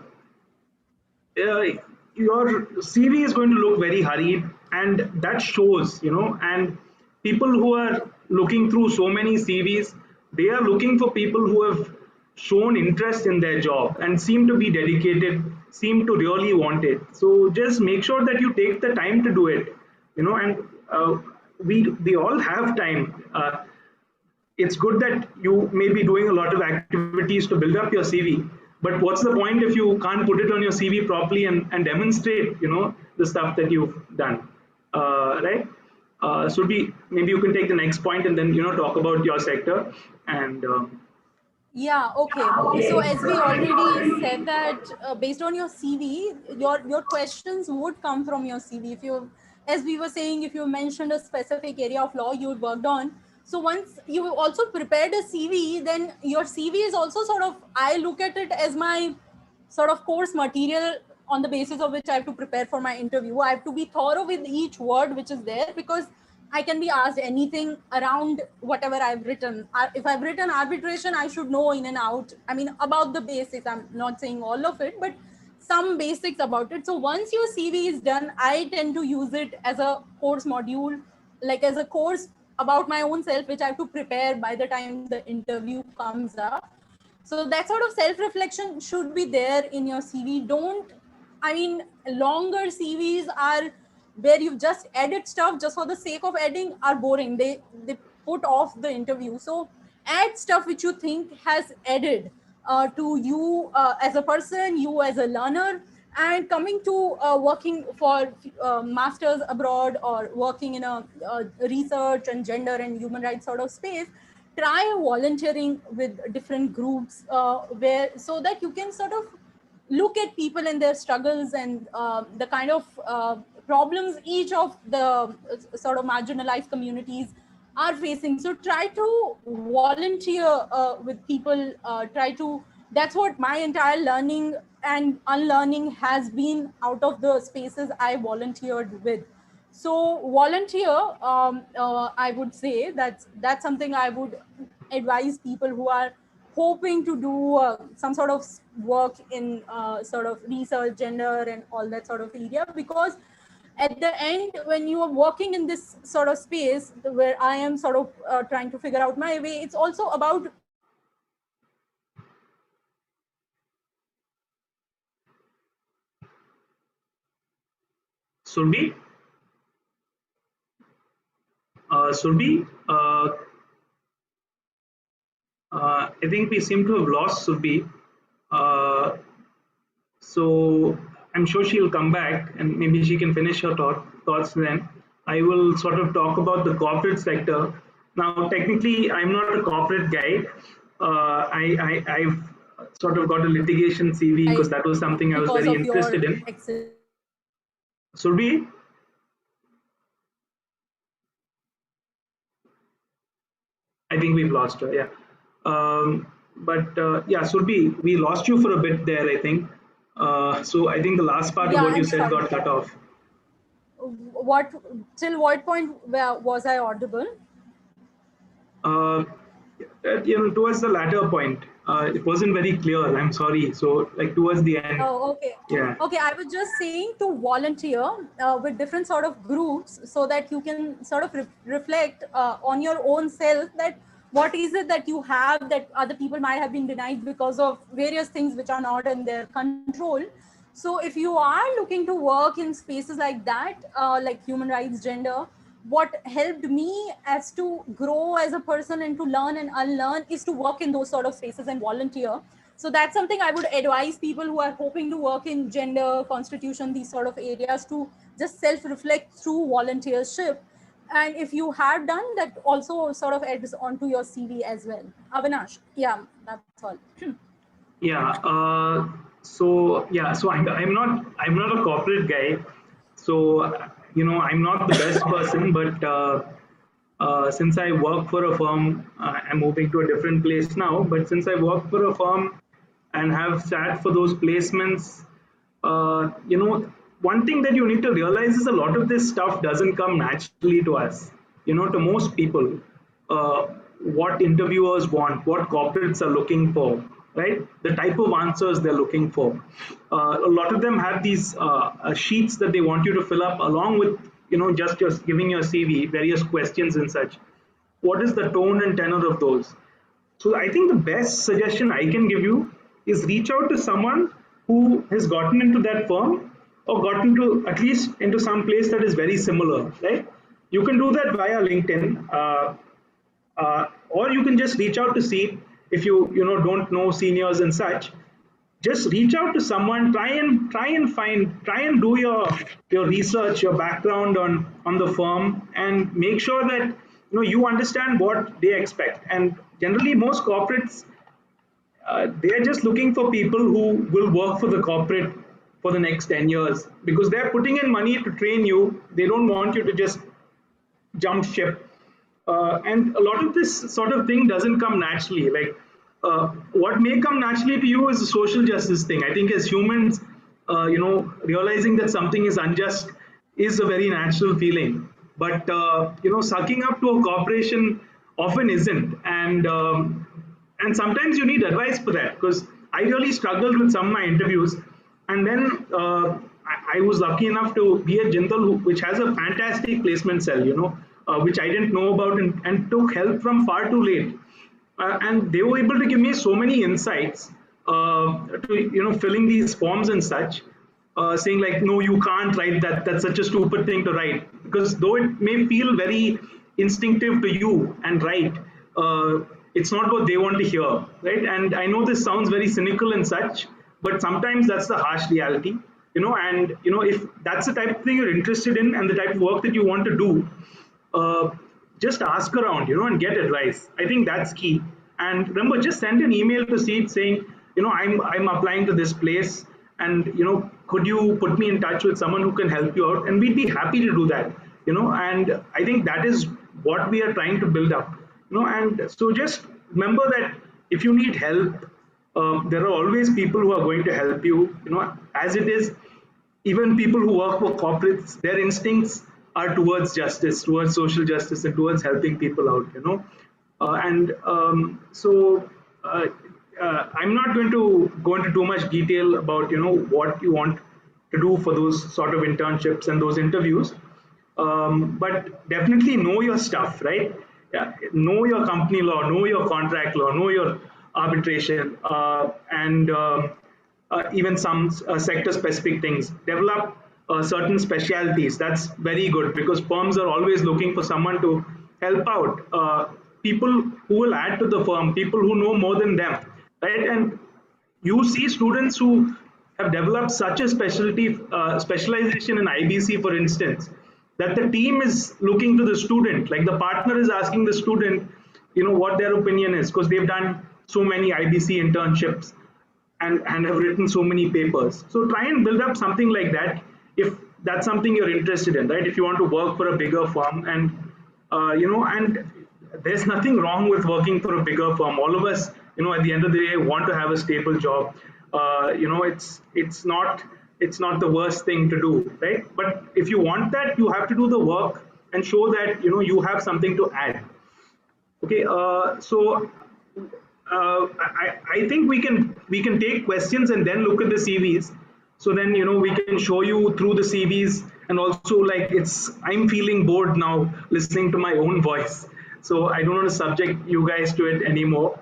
your CV is going to look very hurried, and that shows, and people who are looking through so many CVs, they are looking for people who have shown interest in their job and seem to be dedicated, seem to really want it. So just make sure that you take the time to do it, and we all have time. It's good that you may be doing a lot of activities to build up your CV. But what's the point if you can't put it on your CV properly and demonstrate, the stuff that you've done, right? Surbhi, maybe you can take the next point and then, talk about your sector. And Yeah, okay. So as we already said that based on your CV, your questions would come from your CV. If you, as we were saying, if you mentioned a specific area of law you worked on, so once you also prepared a CV, then your CV is also sort of, I look at it as my sort of course material on the basis of which I have to prepare for my interview. I have to be thorough with each word which is there, because I can be asked anything around whatever I've written. If I've written arbitration, I should know in and out. I mean, about the basics. I'm not saying all of it, but some basics about it. So once your CV is done, I tend to use it as a course module, like as a course about my own self, which I have to prepare by the time the interview comes up. So that sort of self-reflection should be there in your CV. Don't, I mean, longer CVs are where you just edit stuff just for the sake of editing are boring. They put off the interview. So add stuff which you think has added to you as a person, you as a learner. And coming to working for masters abroad or working in a research and gender and human rights sort of space, try volunteering with different groups where so that you can sort of look at people and their struggles and the kind of problems each of the sort of marginalized communities are facing. So try to volunteer with people, try to, that's what my entire learning and unlearning has been out of the spaces I volunteered with. So volunteer, I would say that's something I would advise people who are hoping to do some sort of work in sort of research, gender, and all that sort of area. Because at the end, when you are working in this sort of space where I am sort of trying to figure out my way, it's also about Surbhi? Surbhi? I think we seem to have lost Surbhi. Uh, so I'm sure she'll come back and maybe she can finish her thoughts then. I will sort of talk about the corporate sector. Now, technically, I'm not a corporate guy. I've sort of got a litigation CV because that was something I was because very of your interested in. Surbhi? I think we've lost her, yeah. Yeah, Surbhi, we lost you for a bit there, I think. So I think the last part of Yeah, what you I'm said sorry. got cut off. What, till what point where was I audible? Uh, Towards the latter point, it wasn't very clear. I'm sorry. So, like towards the end, Oh, okay. yeah. Okay, I was just saying to volunteer with different sort of groups so that you can sort of reflect on your own self that what is it that you have that other people might have been denied because of various things which are not in their control. So if you are looking to work in spaces like that, like human rights, gender, what helped me as to grow as a person and to learn and unlearn is to work in those sort of spaces and volunteer. So that's something I would advise people who are hoping to work in gender, constitution, these sort of areas to just self-reflect through volunteership. And if you have done that, also sort of adds onto your CV as well. Avinash, yeah, that's all. Yeah. So I'm not a corporate guy. So I'm not the best person, but since I work for a firm, I'm moving to a different place now. But since I work for a firm and have sat for those placements, one thing that you need to realize is a lot of this stuff doesn't come naturally to us. To most people, uh, what interviewers want, what corporates are looking for, right? The type of answers they're looking for. A lot of them have these sheets that they want you to fill up along with, just giving your CV, various questions and such. What is the tone and tenor of those? So I think the best suggestion I can give you is reach out to someone who has gotten into that firm or gotten to at least into some place that is very similar, right? You can do that via LinkedIn, or you can just reach out to see if you don't know seniors and such. Just reach out to someone, try and do your research, your background on the firm, and make sure that you understand what they expect. And generally most corporates, they're just looking for people who will work for the corporate for the next 10 years because they're putting in money to train you. They don't want you to just jump ship. And a lot of this sort of thing doesn't come naturally. Like what may come naturally to you is a social justice thing. I think as humans, realizing that something is unjust is a very natural feeling. But sucking up to a corporation often isn't, and sometimes you need advice for that because I really struggled with some of my interviews, and then I was lucky enough to be at Jindal, which has a fantastic placement cell, which I didn't know about and took help from far too late. and they were able to give me so many insights to filling these forms and such, saying like, no, you can't write that, that's such a stupid thing to write, because though it may feel very instinctive to you and right, it's not what they want to hear, right? And I know this sounds very cynical and such, but sometimes that's the harsh reality, and if that's the type of thing you're interested in and the type of work that you want to do, uh, just ask around, and get advice. I think that's key. And remember, just send an email to CEDE saying, I'm applying to this place, and could you put me in touch with someone who can help you out? And we'd be happy to do that. And I think that is what we are trying to build up. And so just remember that if you need help, there are always people who are going to help you. As it is, even people who work for corporates, their instincts are towards justice, towards social justice, and towards helping people out. I'm not going to go into too much detail about what you want to do for those sort of internships and those interviews, but definitely know your stuff, right? Yeah, know your company law, know your contract law, know your arbitration, and even some sector-specific things. Develop certain specialties. That's very good, because firms are always looking for someone to help out. People who will add to the firm, people who know more than them, right? And you see students who have developed such a specialization in IBC, for instance, that the team is looking to the student, like the partner is asking the student, what their opinion is, because they've done so many IBC internships and have written so many papers. So try and build up something like that if that's something you're interested in, right? If you want to work for a bigger firm, and and there's nothing wrong with working for a bigger firm. All of us, at the end of the day, want to have a stable job. It's not the worst thing to do, right? But if you want that, you have to do the work and show that you have something to add. Okay, I think we can take questions and then look at the CVs. So then we can show you through the CVs, and also like I'm feeling bored now listening to my own voice. So I don't want to subject you guys to it anymore.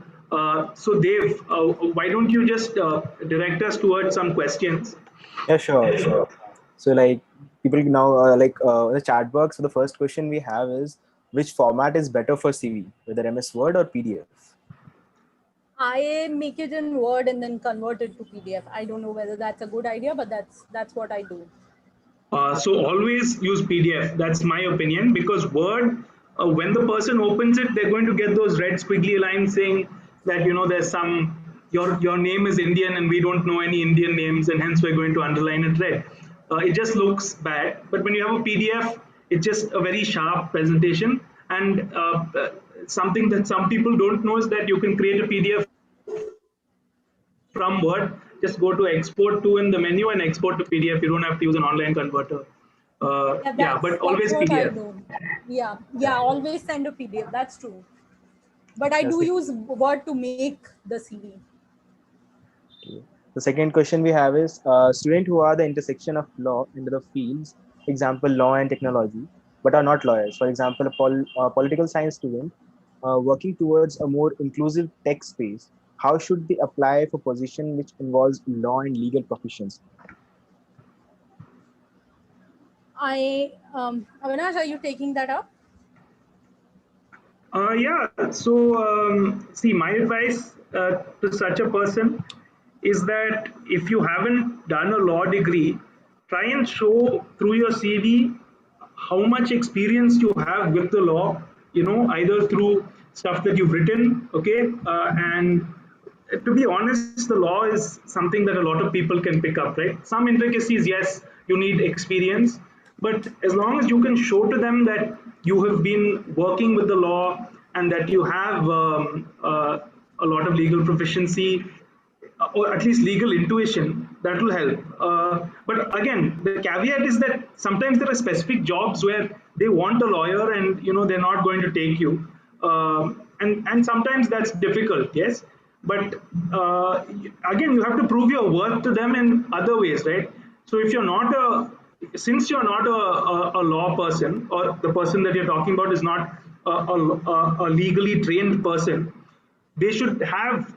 So Dave, why don't you just direct us towards some questions? Yeah, sure. So like people now the chat box. So the first question we have is, which format is better for CV, whether MS Word or PDF? I make it in Word and then convert it to PDF. I don't know whether that's a good idea, but that's what I do. So always use PDF. That's my opinion, because Word, when the person opens it, they're going to get those red squiggly lines saying that there's your name is Indian and we don't know any Indian names, and hence we're going to underline it red. It just looks bad. But when you have a PDF, it's just a very sharp presentation. And something that some people don't know is that you can create a PDF from Word. Just go to export to in the menu and export to PDF. You don't have to use an online converter. But always PDF. Yeah, always send a PDF. That's true. But I do use Word to make the CV. The second question we have is, students who are the intersection of law into the fields, example, law and technology, but are not lawyers. For example, a political science student working towards a more inclusive tech space, how should they apply for position which involves law and legal proficiency? Avinash, are you taking that up? So see, my advice to such a person is that if you haven't done a law degree, try and show through your CV how much experience you have with the law, either through stuff that you've written, okay, and to be honest, the law is something that a lot of people can pick up, right? Some intricacies, yes, you need experience, but as long as you can show to them that you have been working with the law and that you have a lot of legal proficiency, or at least legal intuition, that will help. But again, the caveat is that sometimes there are specific jobs where they want a lawyer and they're not going to take you, and sometimes that's difficult, yes. But again, you have to prove your worth to them in other ways, right? So if you're not since you're not a law person, or the person that you're talking about is not a legally trained person, they should have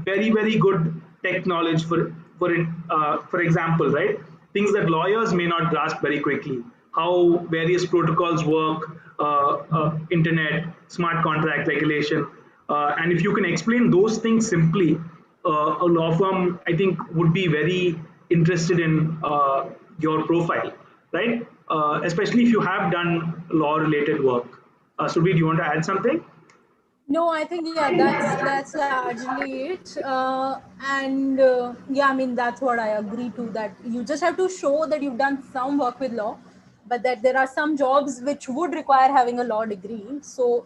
very good tech knowledge for example, right? Things that lawyers may not grasp very quickly, how various protocols work, internet, smart contract regulation, and if you can explain those things simply, a law firm, I think, would be very interested in your profile, right? Especially if you have done law related work. Surbhi, do you want to add something? No, I think yeah, that's largely it. Yeah, I mean that's what I agree to. That you just have to show that you've done some work with law, but that there are some jobs which would require having a law degree. So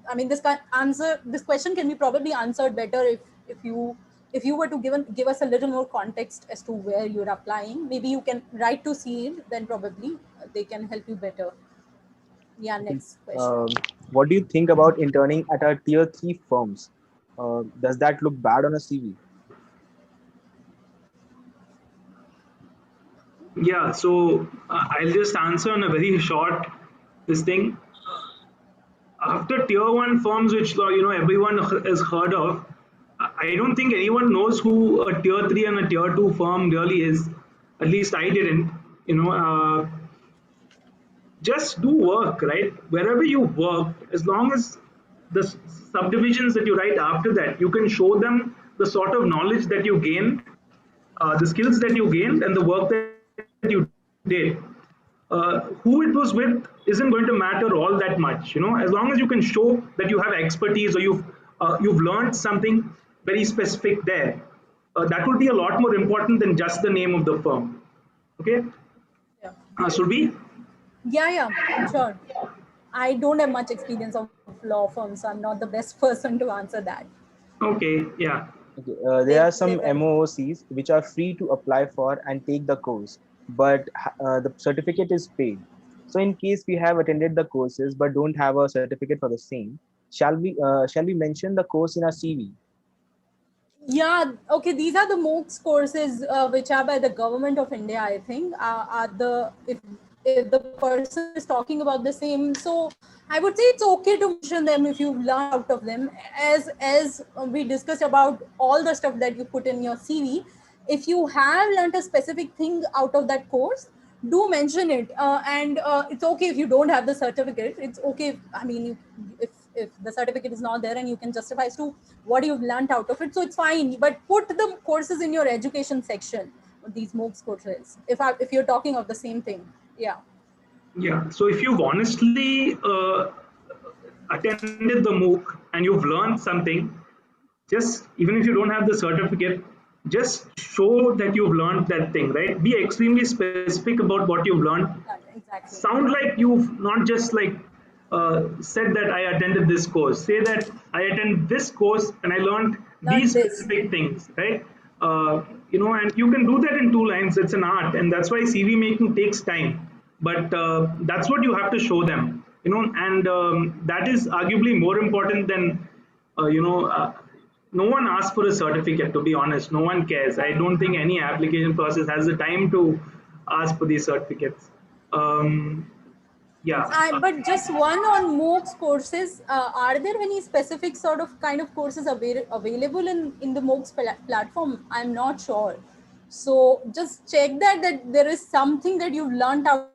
I mean, this question can be probably answered better if you were to give us a little more context as to where you're applying. Maybe you can write to CEDE, then probably they can help you better. Yeah, Okay. next question. What do you think about interning at our tier 3 firms? Does that look bad on a CV? Yeah, so I'll just answer on a very short this thing. After tier one firms, which everyone has heard of, I don't think anyone knows who a tier three and a tier two firm really is. At least I didn't. You know, just do work, right? Wherever you work, as long as the subdivisions that you write after that, you can show them the sort of knowledge that you gained, the skills that you gained, and the work that you did. Who it was with isn't going to matter all that much. As long as you can show that you have expertise, or you've learned something very specific there, that would be a lot more important than just the name of the firm. Okay, Yeah. Surbhi? Yeah, sure. I don't have much experience of law firms, so I'm not the best person to answer that. Okay, yeah. Okay. They There are they some were MOOCs which are free to apply for and take the course, but the certificate is paid. So, in case we have attended the courses but don't have a certificate for the same, shall we mention the course in our CV? yeah, okay. These are the MOOCs courses which are by the government of India. I think are the if the person is talking about the same. So I would say it's okay to mention them if you've learned out of them. As we discussed about all the stuff that you put in your CV, if you have learned a specific thing out of that course, do mention it. And it's okay if you don't have the certificate. It's okay. I mean, if the certificate is not there and you can justify as to what you've learned out of it, so it's fine. But put the courses in your education section. These MOOCs courses. If you're talking of the same thing, yeah. Yeah. So if you've honestly attended the MOOC and you've learned something, just even if you don't have the certificate, just show that you've learned that thing, right? Be extremely specific about what you've learned. Exactly. Sound like you've not just like said that I attended this course. Say that I attended this course and I learned these Learn this. specific things, right? And you can do that in 2 lines. It's an art, and that's why CV making takes time. But that's what you have to show them, and that is arguably more important than, uh, you know, uh, no one asks for a certificate, to be honest. No one cares. I don't think any application process has the time to ask for these certificates. Um, yeah. But just one on MOOCs courses. Are there any specific sort of kind of courses available in the MOOCs platform? I'm not sure. So just check that there is something that you've learned out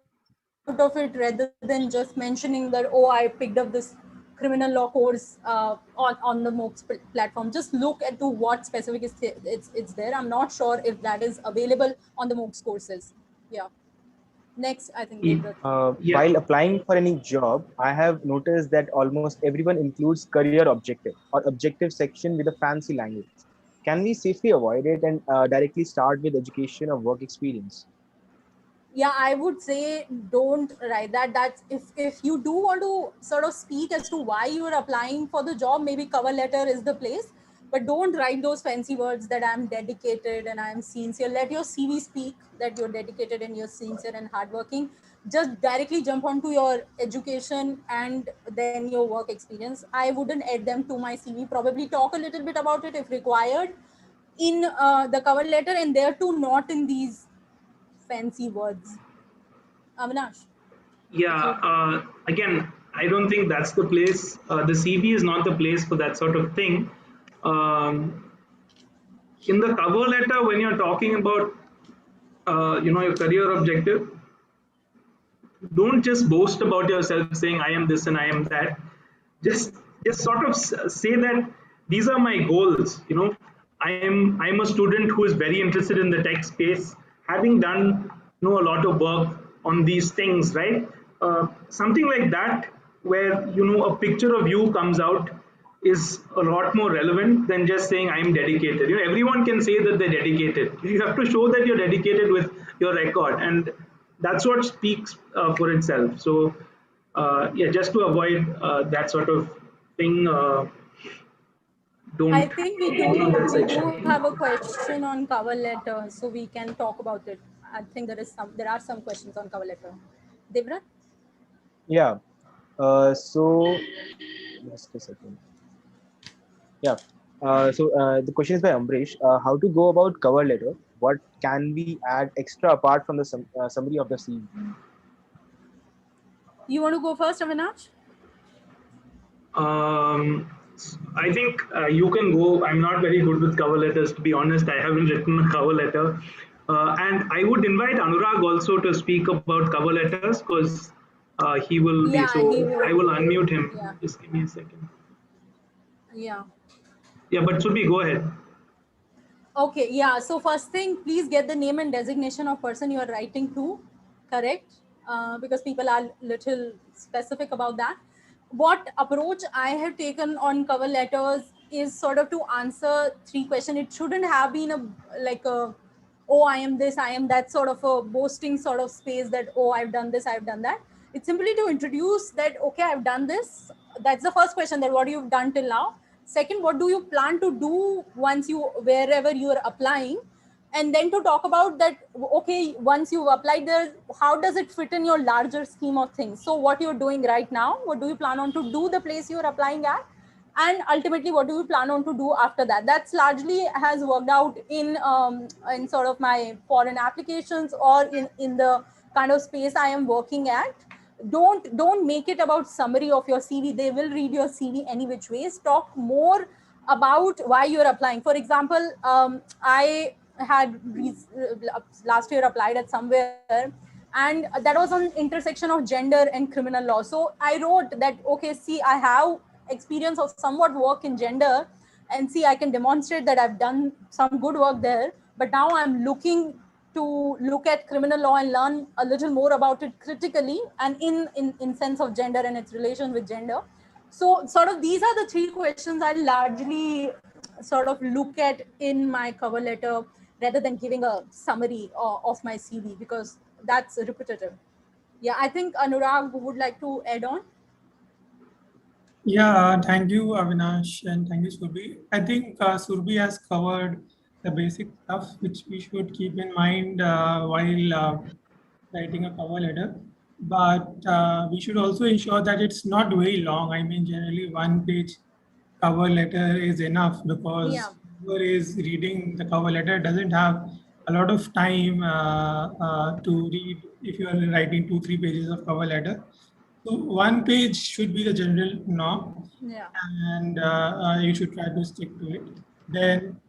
of it, rather than just mentioning that, oh, I picked up this criminal law course on the MOOCs platform. Just look at to what specific it's there. I'm not sure if that is available on the MOOCs courses. Yeah. Next, I think Devdutt. Yeah. While applying for any job, I have noticed that almost everyone includes career objective or objective section with a fancy language. Can we safely avoid it and directly start with education or work experience? Yeah, I would say don't write that. That's if you do want to sort of speak as to why you are applying for the job, maybe cover letter is the place. But don't write those fancy words that I'm dedicated and I'm sincere. Let your CV speak that you're dedicated and you're sincere and hardworking. Just directly jump onto your education and then your work experience. I wouldn't add them to my CV. Probably talk a little bit about it if required in the cover letter, and there too not in these fancy words. Avinash, if Yeah. you Again, I don't think that's the place. The CV is not the place for that sort of thing. Um, in the cover letter, when you're talking about your career objective, don't just boast about yourself saying I am this and I am that. Just sort of say that these are my goals. I'm a student who is very interested in the tech space, having done a lot of work on these things, right? Something like that, where a picture of you comes out, is a lot more relevant than just saying I'm dedicated. Everyone can say that they're dedicated. You have to show that you're dedicated with your record, and that's what speaks for itself. So yeah, just to avoid that sort of thing, I don't think that we do section. have a question on cover letter, so we can talk about it. I think there are some questions on cover letter. Devra? Yeah. So just a second. Yeah. The question is by Ambrish. How to go about cover letter? What can we add extra apart from the summary of the CV? You want to go first, Avinash? Um, I think you can go. I'm not very good with cover letters, to be honest. I haven't written a cover letter. And I would invite Anurag also to speak about cover letters, because he will be. Yeah, he So I would. will unmute him. Yeah, Just give me a second. yeah. Yeah, but Surbhi, go ahead. Okay, yeah. So first thing, please get the name and designation of person you are writing to, correct? Because people are little specific about that. What approach I have taken on cover letters is sort of to answer three questions. It shouldn't have been oh, I am this, I am that, sort of a boasting sort of space that, oh, I've done this, I've done that. It's simply to introduce that, okay, I've done this. That's the first question, that what you've done till now. Second, what do you plan to do once wherever you are applying? And then to talk about that, okay, once you've applied there, how does it fit in your larger scheme of things? So what you're doing right now, what do you plan on to do the place you're applying at? And ultimately, what do you plan on to do after that? That's largely has worked out in sort of my foreign applications, or in the kind of space I am working at. Don't make it about summary of your CV. They will read your CV any which ways. Talk more about why you're applying. For example, I had last year applied at somewhere, and that was on intersection of gender and criminal law. So I wrote that, okay, see, I have experience of somewhat work in gender, and see, I can demonstrate that I've done some good work there, but now I'm looking to look at criminal law and learn a little more about it critically, and in sense of gender and its relation with gender. So sort of these are the three questions I largely sort of look at in my cover letter, rather than giving a summary of my CV, because that's repetitive. Yeah, I think Anurag would like to add on. Yeah, thank you, Avinash, and thank you, Surbhi. I think Surbhi has covered the basic stuff which we should keep in mind while writing a cover letter. But we should also ensure that it's not very long. I mean, generally, one page cover letter is enough, Yeah. because whoever is reading the cover letter doesn't have a lot of time to read if you are writing 2-3 pages of cover letter. So one page should be the general norm, Yeah. and you should try to stick to it. Then,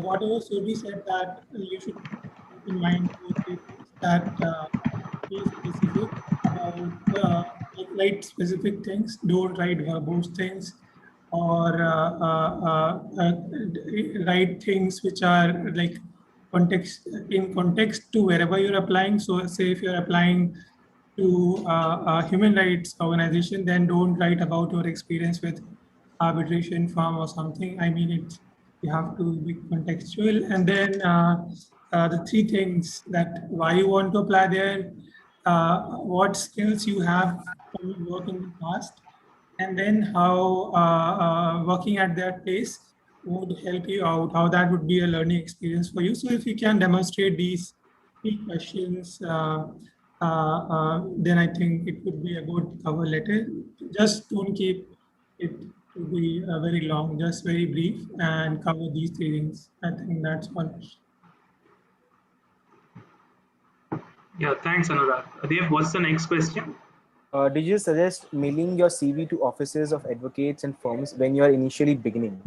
whatever Surbhi said, that you should keep in mind 2 or 3 things, that be specific about like write specific things. Don't write verbose things, or write things which are like context in context to wherever you're applying. So, say if you're applying to a human rights organization, then don't write about your experience with arbitration firm or something. I mean, you have to be contextual. And then the three things: that why you want to apply there, what skills you have from your work in the past, and then how working at that place would help you out, how that would be a learning experience for you. So if you can demonstrate these three questions, then I think it would be a good cover letter. Just don't keep it to be very long, just very brief, and cover these three things. I think that's one. Yeah, thanks, Anurag. Dev, what's the next question? Did you suggest mailing your CV to offices of advocates and firms when you are initially beginning?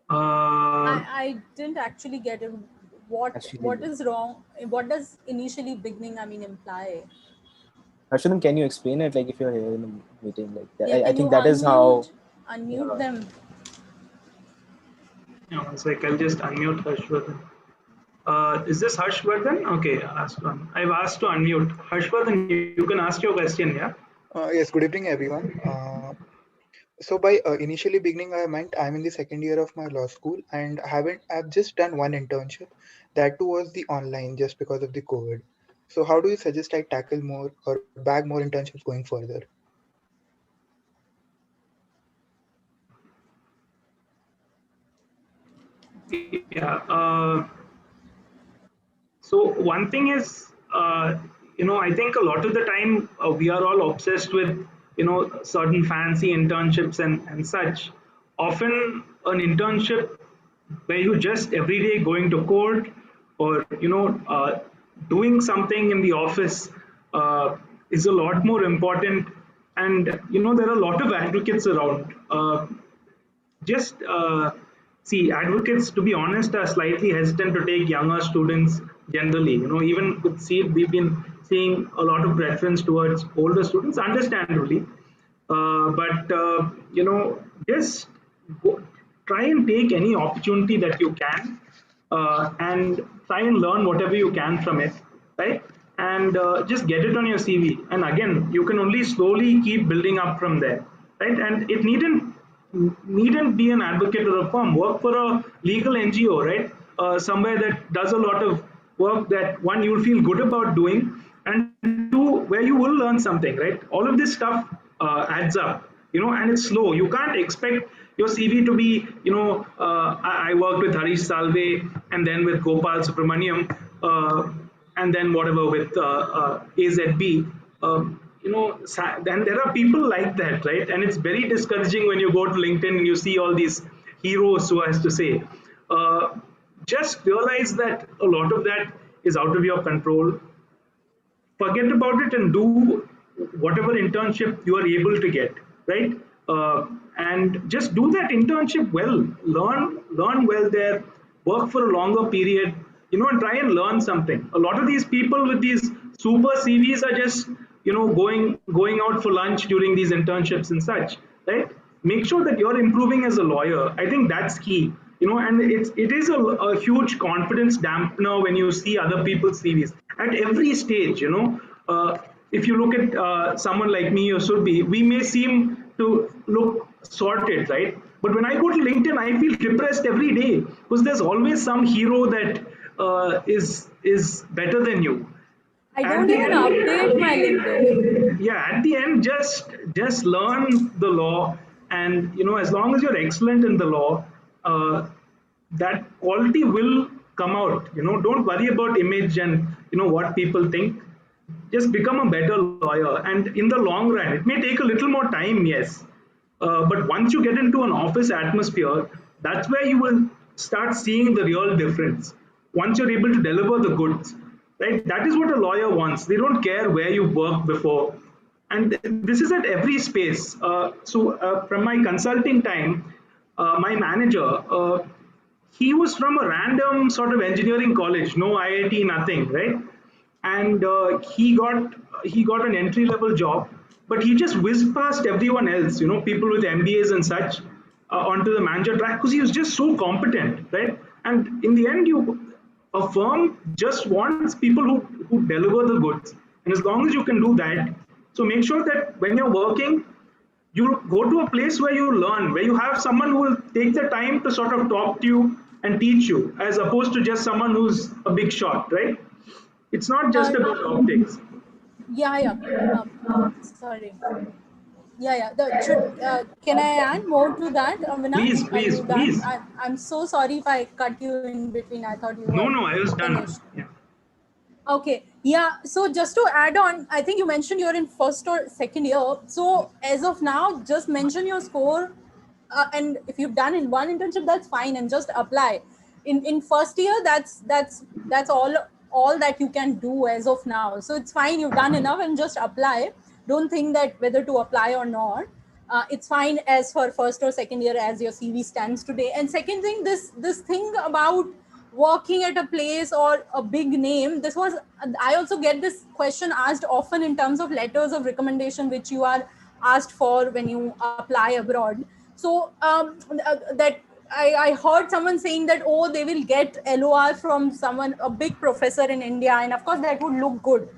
I didn't actually get it. What is wrong? What does initially beginning imply? Harshadam, can you explain it? Like if you're here in a meeting like that, Yeah, I can you think that is how. unmute them? Yeah, one sec, I'll just unmute Harshvardhan. Is this Harshvardhan? Okay, I've asked to unmute. Harshvardhan, you can ask your question, yeah? Yes, good evening, everyone. So by initially beginning, I meant I'm in the second year of my law school and I've just done one internship. That too was the online just because of the COVID. So how do you suggest I tackle more or bag more internships going further? Yeah. So one thing is, I think a lot of the time we are all obsessed with, certain fancy internships and such. Often an internship where you just every day going to court or, doing something in the office is a lot more important. And, there are a lot of advocates around. Just see, advocates, to be honest, are slightly hesitant to take younger students generally. Even with CEDE, we've been seeing a lot of preference towards older students, understandably. But just go, try and take any opportunity that you can, and try and learn whatever you can from it, right? And just get it on your CV. And again, you can only slowly keep building up from there, right? And it needn't be an advocate or a firm. Work for a legal NGO, right? Somewhere that does a lot of work that one you'll feel good about doing, and two where you will learn something, right? All of this stuff adds up, and it's slow. You can't expect your CV to be, I worked with Harish Salve and then with Gopal Subramaniam, and then whatever with AZB. Then there are people like that, right? And it's very discouraging when you go to LinkedIn and you see all these heroes, so as to say. Just realize that a lot of that is out of your control. Forget about it and do whatever internship you are able to get, right? And just do that internship well, learn well there, work for a longer period, and try and learn something. A lot of these people with these super CVs are just, going out for lunch during these internships and such, right? Make sure that you're improving as a lawyer. I think that's key. And it is a huge confidence dampener when you see other people's CVs at every stage. If you look at someone like me or Surbhi, we may seem to look sorted, right? But when I go to LinkedIn, I feel depressed every day because there's always some hero that is better than you. I don't even update my LinkedIn. Yeah, at the end, just learn the law, and as long as you're excellent in the law, that quality will come out. Don't worry about image and what people think. Just become a better lawyer, and in the long run, it may take a little more time, yes, but once you get into an office atmosphere, that's where you will start seeing the real difference. Once you're able to deliver the goods, right? That is what a lawyer wants. They don't care where you worked before. And this is at every space. From my consulting time, my manager, he was from a random sort of engineering college, no IIT, nothing, right? And he got an entry level job, but he just whizzed past everyone else, people with MBAs and such, onto the manager track because he was just so competent, right? And in the end, a firm just wants people who deliver the goods, and as long as you can do that, so make sure that when you're working, you go to a place where you learn, where you have someone who will take the time to sort of talk to you and teach you, as opposed to just someone who's a big shot, right? It's not just about optics. Yeah. Sorry. Yeah. Can I add more to that, Avinash? Please, Are you done? please. I'm so sorry if I cut you in between. I thought you were No, I was done. finished. Yeah. Okay. Yeah. So just to add on, I think you mentioned you're in first or second year. So as of now, just mention your score, and if you've done in one internship, that's fine, and just apply. In first year, that's all all that you can do as of now. So it's fine, you've done enough, and just apply. Don't think that whether to apply or not. It's fine as for first or second year as your CV stands today. And second thing, this thing about working at a place or a big name, this was, I also get this question asked often in terms of letters of recommendation which you are asked for when you apply abroad. So that I heard someone saying that, oh, they will get LOR from someone, a big professor in India, and of course that would look good.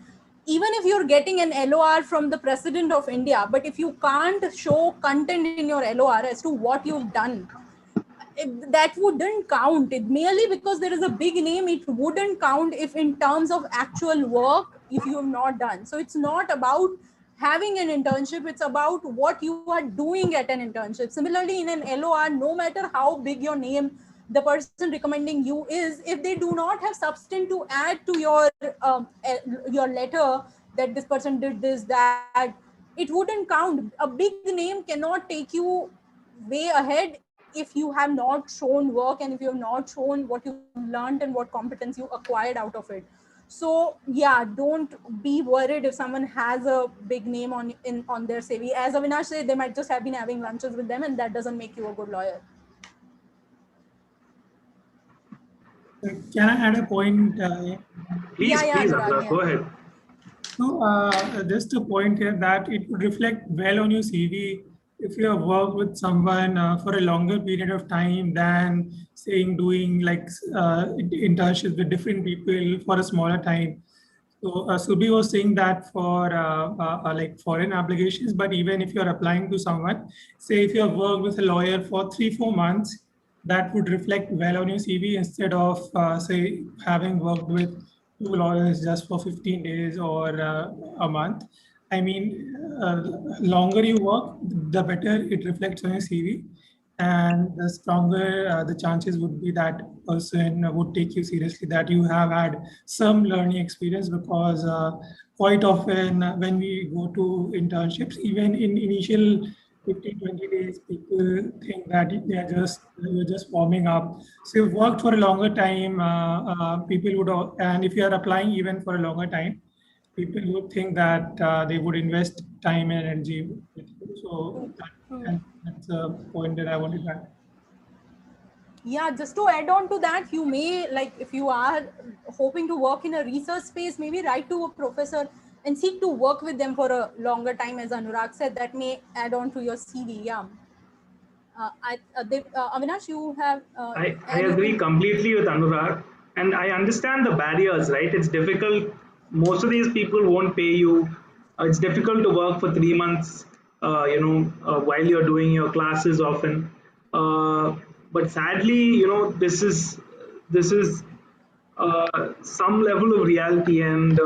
Even if you're getting an LOR from the president of India, but if you can't show content in your LOR as to what you've done, that wouldn't count. It merely because there is a big name, it wouldn't count if in terms of actual work, if you have not done. So it's not about having an internship, it's about what you are doing at an internship. Similarly, in an LOR, no matter how big your name, the person recommending you is, if they do not have substance to add to your letter that this person did this, that, it wouldn't count. A big name cannot take you way ahead if you have not shown work, and if you have not shown what you've learned and what competence you acquired out of it. So yeah, don't be worried if someone has a big name on their CV. As Avinash said, they might just have been having lunches with them, and that doesn't make you a good lawyer. Can I add a point? Please, please, Anurag, go ahead. So just a point here that it would reflect well on your CV if you have worked with someone for a longer period of time than saying doing like internships with different people for a smaller time. So Surbhi was saying that for like foreign applications, but even if you're applying to someone, say if you have worked with a lawyer for 3-4 months, that would reflect well on your CV instead of say having worked with 2 lawyers just for 15 days or a month. I mean, longer you work, the better it reflects on your CV, and the stronger the chances would be that person would take you seriously, that you have had some learning experience. Because quite often when we go to internships, even in initial 15-20 days, people think that you're just warming up. So you've worked for a longer time, people would, and if you are applying even for a longer time, people would think that they would invest time and energy with you. So that's a point that I wanted to add. Yeah, just to add on to that, you may, like, if you are hoping to work in a research space, maybe write to a professor and seek to work with them for a longer time. As Anurag said, that may add on to your CV. Yeah. Avinash, you have. I agree completely with Anurag, and I understand the barriers, right? It's difficult. Most of these people won't pay you. It's difficult to work for 3 months, while you're doing your classes often. But sadly, this is some level of reality, and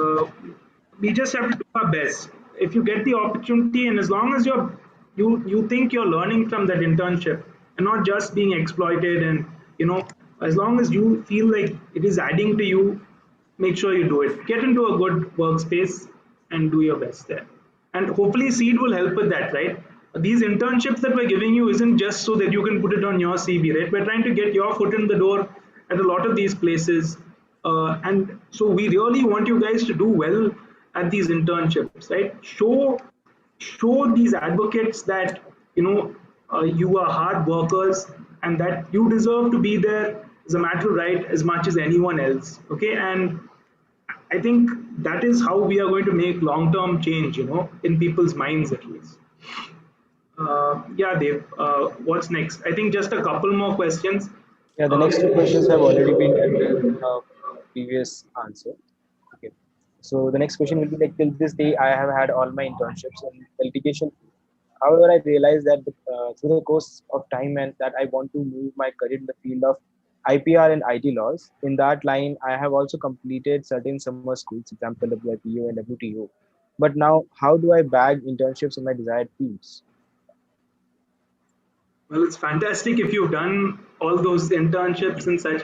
we just have to do our best. If you get the opportunity, and as long as you think you're learning from that internship and not just being exploited, and as long as you feel like it is adding to you, make sure you do it. Get into a good workspace and do your best there. And hopefully CEDE will help with that, right? These internships that we're giving you isn't just so that you can put it on your CV, right? We're trying to get your foot in the door at a lot of these places. And so we really want you guys to do well at these internships, right? Show these advocates that you are hard workers and that you deserve to be there as a matter of right as much as anyone else. Okay, and I think that is how we are going to make long-term change, in people's minds at least. Yeah, Dave, what's next? I think just a couple more questions. Yeah, the next two questions have already been addressed in our previous answer. Okay. So the next question will be like, till this day, I have had all my internships in litigation. However, I realized that through the course of time and that I want to move my career in the field of IPR and IT laws. In that line, I have also completed certain summer schools, example WIPO and WTO. But now, how do I bag internships in my desired fields? Well, it's fantastic if you've done all those internships and such.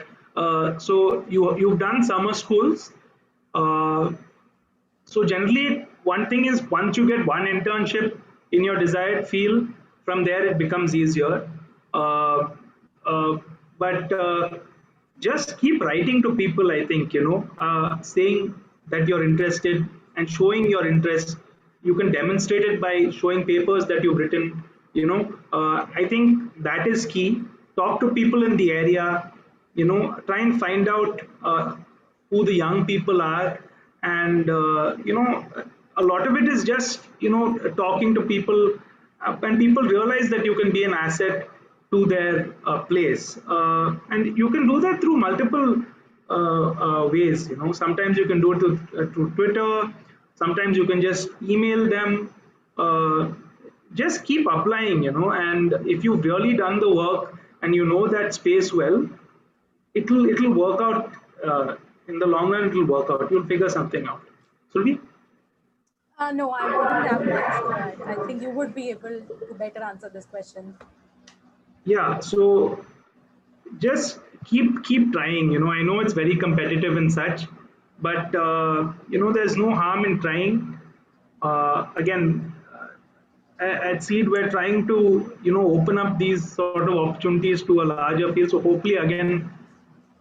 So you've done summer schools. So generally, one thing is once you get one internship in your desired field, from there it becomes easier. But just keep writing to people. I think, saying that you're interested and showing your interest. You can demonstrate it by showing papers that you've written. I think that is key. Talk to people in the area. Try and find out who the young people are, and a lot of it is just talking to people, and people realize that you can be an asset to their place, and you can do that through multiple ways. Sometimes you can do it through Twitter, sometimes you can just email them. Just keep applying, and if you've really done the work and you know that space well, it'll work out. In the long run, it'll work out. You'll figure something out. Surbhi? No, I wouldn't have much to add. I think you would be able to better answer this question. Yeah, so just keep trying. I know it's very competitive and such, but there's no harm in trying. Again, at CEDE, we're trying to open up these sort of opportunities to a larger field. So hopefully, again,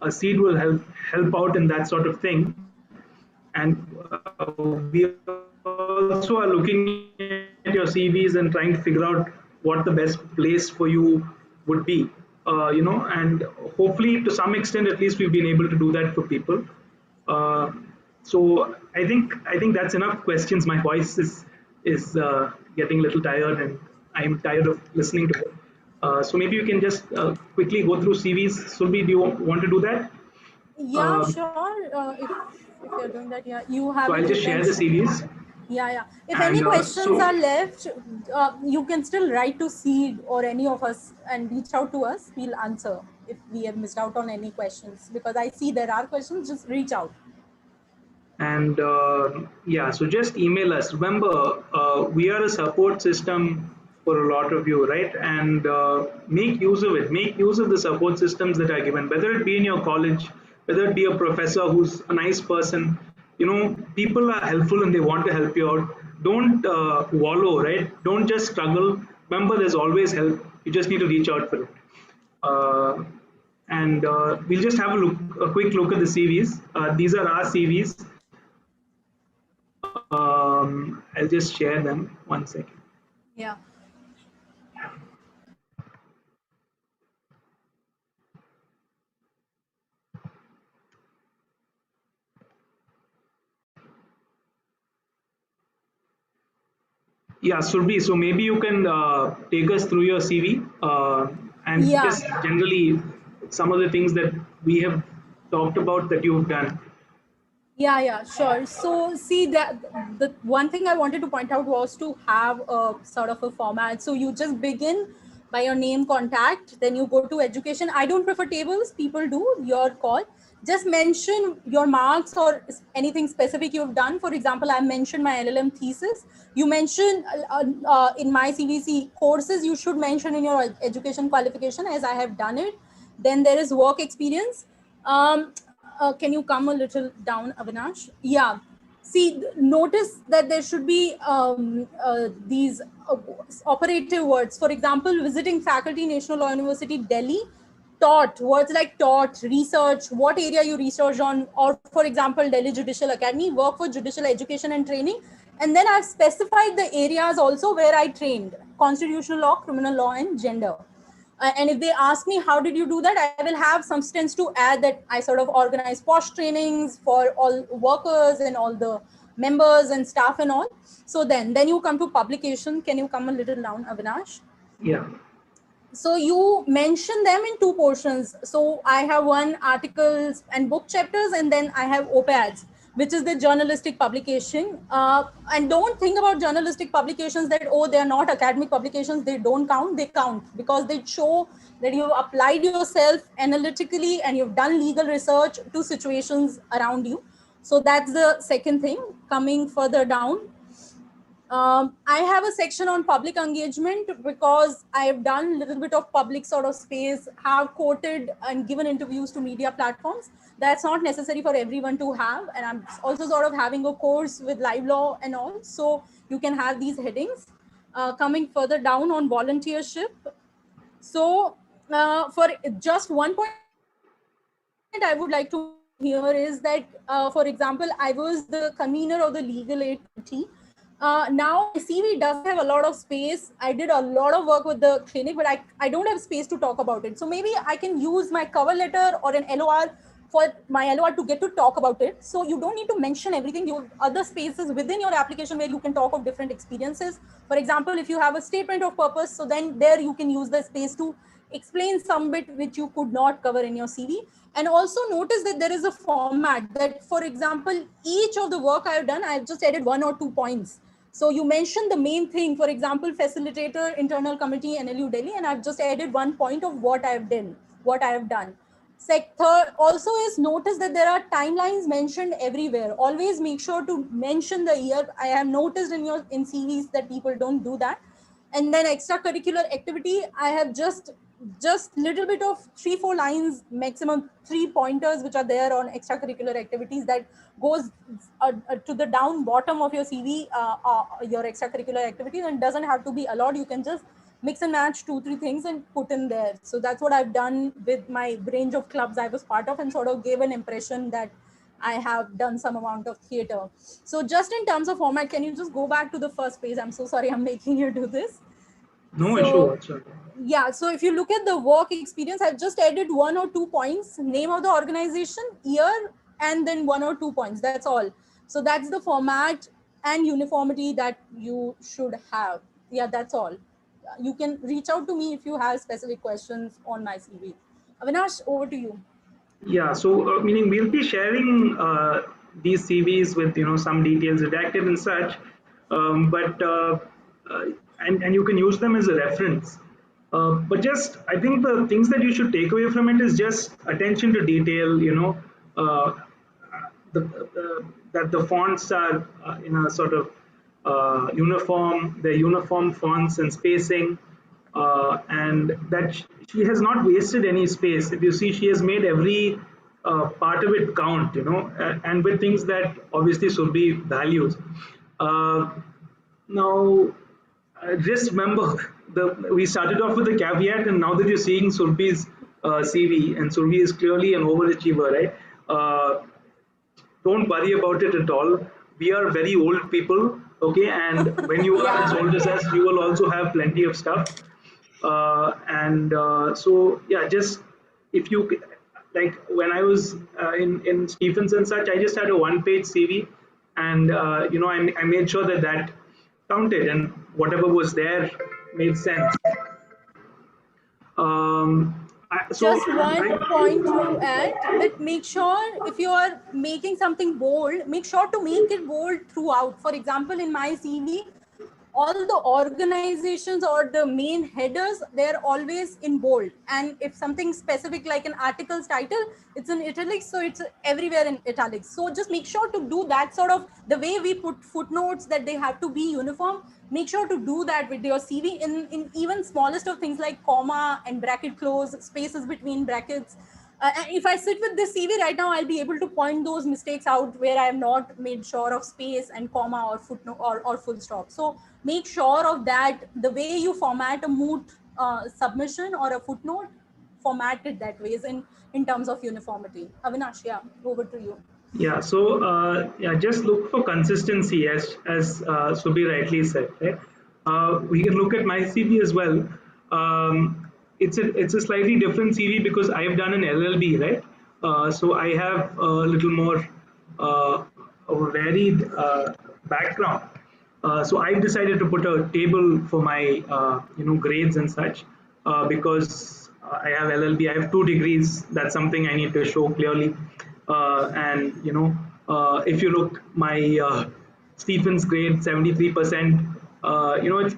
CEDE will help out in that sort of thing. And we also are looking at your CVs and trying to figure out what the best place for you would be. And hopefully, to some extent, at least, we've been able to do that for people. So I think that's enough questions. My voice is getting a little tired, and I'm tired of listening to it. So maybe you can just quickly go through CVs. Surbhi, do you want to do that? Yeah, sure. If you're doing that, yeah, you have. So I'll just share the CVs. Yeah. If And, any questions are left, you can still write to CEDE or any of us and reach out to us. We'll answer if we have missed out on any questions, because I see there are questions. Just reach out. And so just email us. Remember, we are a support system for a lot of you, right? And make use of it. Make use of the support systems that are given, whether it be in your college, whether it be a professor who's a nice person. People are helpful and they want to help you out. Don't wallow, right? Don't just struggle. Remember, there's always help. You just need to reach out for it. And we'll just have a quick look at the CVs. These are our CVs. I'll just share them. 1 second. Yeah. Yeah, Surbhi, so maybe you can take us through your CV and just generally some of the things that we have talked about that you've done. Yeah, sure. So see, that the one thing I wanted to point out was to have a sort of a format. So you just begin by your name, contact, then you go to education. I don't prefer tables, people do, your call. Just mention your marks or anything specific you've done. For example, I mentioned my LLM thesis. You mentioned in my CVC courses, you should mention in your education qualification, as I have done it. Then there is work experience. Can you come a little down, Avinash? Yeah. See, notice that there should be these operative words. For example, visiting faculty, National Law University, Delhi. Taught, words like taught, research, what area you research on, or for example, Delhi Judicial Academy, work for judicial education and training. And then I've specified the areas also where I trained: constitutional law, criminal law, and gender. And if they ask me, how did you do that? I will have substance to add that I sort of organize posh trainings for all workers and all the members and staff and all. So then you come to publication. Can you come a little down, Avinash? Yeah. So you mention them in two portions. So I have one articles and book chapters, and then I have op-eds, which is the journalistic publication. And don't think about journalistic publications that, oh, they're not academic publications, they don't count. They count because they show that you've applied yourself analytically and you've done legal research to situations around you. So that's the second thing. Coming further down, I have a section on public engagement because I have done a little bit of public sort of space, have quoted and given interviews to media platforms. That's not necessary for everyone to have. And I'm also sort of having a course with live law and all. So you can have these headings. Coming further down on volunteership. So for just 1.5 point I would like to mention here is that, for example, I was the convener of the legal aid committee. Now my CV doesn't have a lot of space. I did a lot of work with the clinic, but I don't have space to talk about it. So maybe I can use my cover letter or an LOR for my LOR to get to talk about it. So you don't need to mention everything. You have other spaces within your application where you can talk of different experiences. For example, if you have a statement of purpose, so then there you can use the space to explain some bit which you could not cover in your CV. And also notice that there is a format that, for example, each of the work I've done, I've just added 1 or 2 points. So you mentioned the main thing, for example, facilitator, internal committee, NLU Delhi, and I've just added 1 point of what I've done. Third, also is notice that there are timelines mentioned everywhere. Always make sure to mention the year. I have noticed in CVs that people don't do that. And then extracurricular activity, I have just little bit of 3-4 lines, maximum 3 pointers which are there on extracurricular activities that goes to the down bottom of your CV, your extracurricular activities, and doesn't have to be allowed. You can just mix and match 2-3 things and put in there. So that's what I've done with my range of clubs I was part of, and sort of gave an impression that I have done some amount of theater. So just in terms of format, can you just go back to the first page? I'm so sorry I'm making you do this. No issue whatsoever. Yeah, so if you look at the work experience, I've just added 1 or 2 points, name of the organization, year, and then 1 or 2 points. That's all. So that's the format and uniformity that you should have. Yeah, that's all. You can reach out to me if you have specific questions on my CV. Avinash, over to you. Yeah, so meaning we'll be sharing these CVs with some details redacted and such, and you can use them as a reference. But just I think the things that you should take away from it is just attention to detail. That the fonts are in a sort of uniform, they're uniform fonts and spacing, and that she has not wasted any space. If you see, she has made every part of it count, and with things that obviously Surbhi values. Now, just remember, we started off with a caveat, and now that you're seeing Surbhi's CV, and Surbhi is clearly an overachiever, right? Don't worry about it at all. We are very old people, okay? And when you are as old as us, you will also have plenty of stuff. So, yeah, just if you like, when I was in Stephens and such, I just had a 1-page CV, and I made sure that counted, and whatever was there made sense. Just one point to add, that make sure if you are making something bold, make sure to make it bold throughout. For example, in my CV, all the organizations or the main headers, they're always in bold. And if something specific like an article's title, it's in italics, so it's everywhere in italics. So just make sure to do that sort of, the way we put footnotes that they have to be uniform, make sure to do that with your CV in even smallest of things like comma and bracket close, spaces between brackets. And if I sit with this CV right now, I'll be able to point those mistakes out where I have not made sure of space and comma or footnote or full stop. So make sure of that. The way you format a moot submission or a footnote, format it that way in terms of uniformity. Avinash, yeah, over to you. Yeah, so just look for consistency, as Surbhi rightly said. Right? We can look at my CV as well. It's a slightly different CV because I've done an LLB, right? So I have a little more varied background. So I've decided to put a table for my grades and such because I have LLB. I have 2 degrees. That's something I need to show clearly. And if you look, my Stephens grade 73%.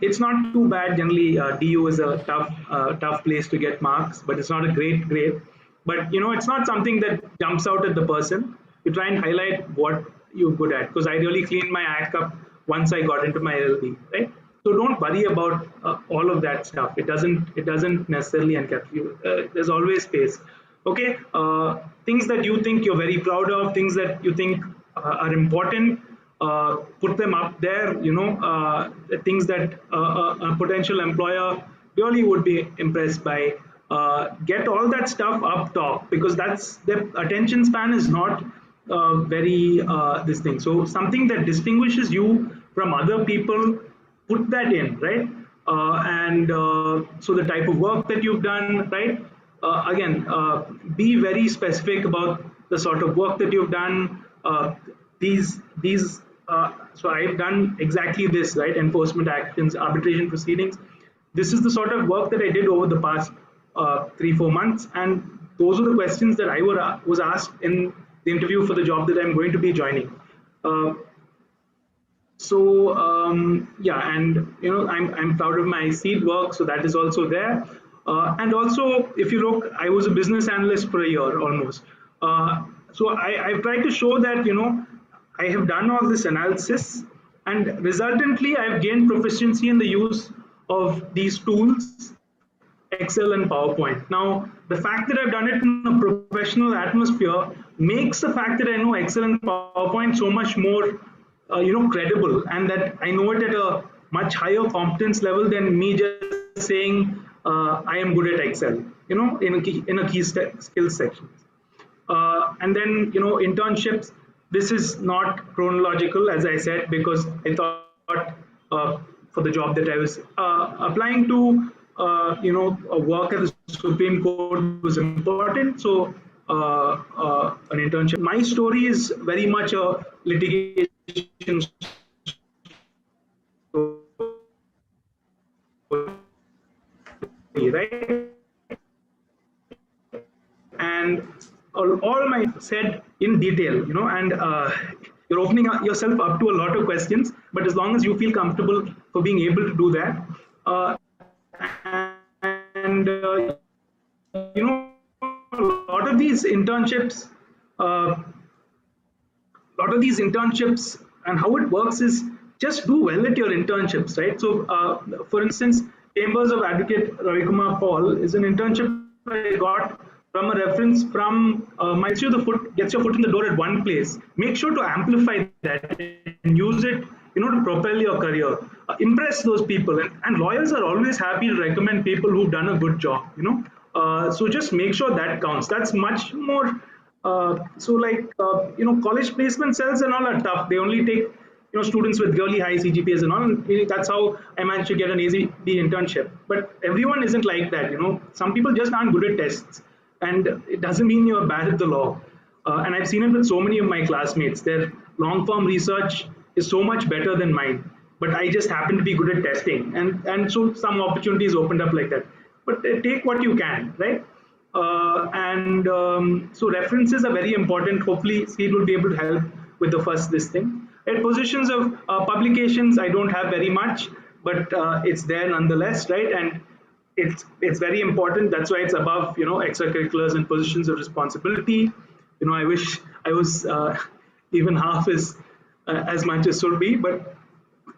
It's not too bad. Generally, DU is a tough place to get marks, but it's not a great grade. But it's not something that jumps out at the person. You try and highlight what you're good at, because I really cleaned my act up once I got into my LLB, right? So don't worry about all of that stuff. It doesn't necessarily encapsulate you. There's always space. Okay, things that you think you're very proud of, things that you think are important, put them up there. Things that a potential employer really would be impressed by. Get all that stuff up top, because that's the attention span is not very this thing. So something that distinguishes you from other people, put that in, right? And so the type of work that you've done, right? Again, be very specific about the sort of work that you've done. These so I've done exactly this, right? Enforcement actions, arbitration proceedings. This is the sort of work that I did over the past 3-4 months, and those are the questions that I was asked in the interview for the job that I'm going to be joining. Yeah, and I'm proud of my CEDE work, so that is also there. And also, if you look, I was a business analyst for a year almost. So I've tried to show that I have done all this analysis, and resultantly I've gained proficiency in the use of these tools, Excel and PowerPoint. Now, the fact that I've done it in a professional atmosphere makes the fact that I know Excel and PowerPoint so much more, credible, and that I know it at a much higher competence level than me just saying I am good at Excel, in a key skills section. And then, internships. This is not chronological, as I said, because I thought for the job that I was applying to, work at the Supreme Court was important. So an internship. My story is very much a litigation story, right? And all my said in detail, and you're opening yourself up to a lot of questions, but as long as you feel comfortable for being able to do that, and a lot of these internships, and how it works is just do well at your internships, right? So, for instance, Chambers of Advocate Ravikumar Paul is an internship I got from a reference from gets your foot in the door at one place. Make sure to amplify that and use it, to propel your career. Impress those people, and lawyers are always happy to recommend people who've done a good job. So just make sure that counts. That's much more. College placement cells and all are tough. They only take students with really high CGPAs and all. And that's how I managed to get an AZB internship. But everyone isn't like that. Some people just aren't good at tests, and it doesn't mean you're bad at the law. And I've seen it with so many of my classmates. Their long form research is so much better than mine, but I just happen to be good at testing, and so some opportunities opened up like that. But take what you can, right? So references are very important. Hopefully CEDE will be able to help with this thing. At positions of publications, I don't have very much, but it's there nonetheless, right? And it's very important. That's why it's above extracurriculars and positions of responsibility. I wish I was even half as much as Surbhi, but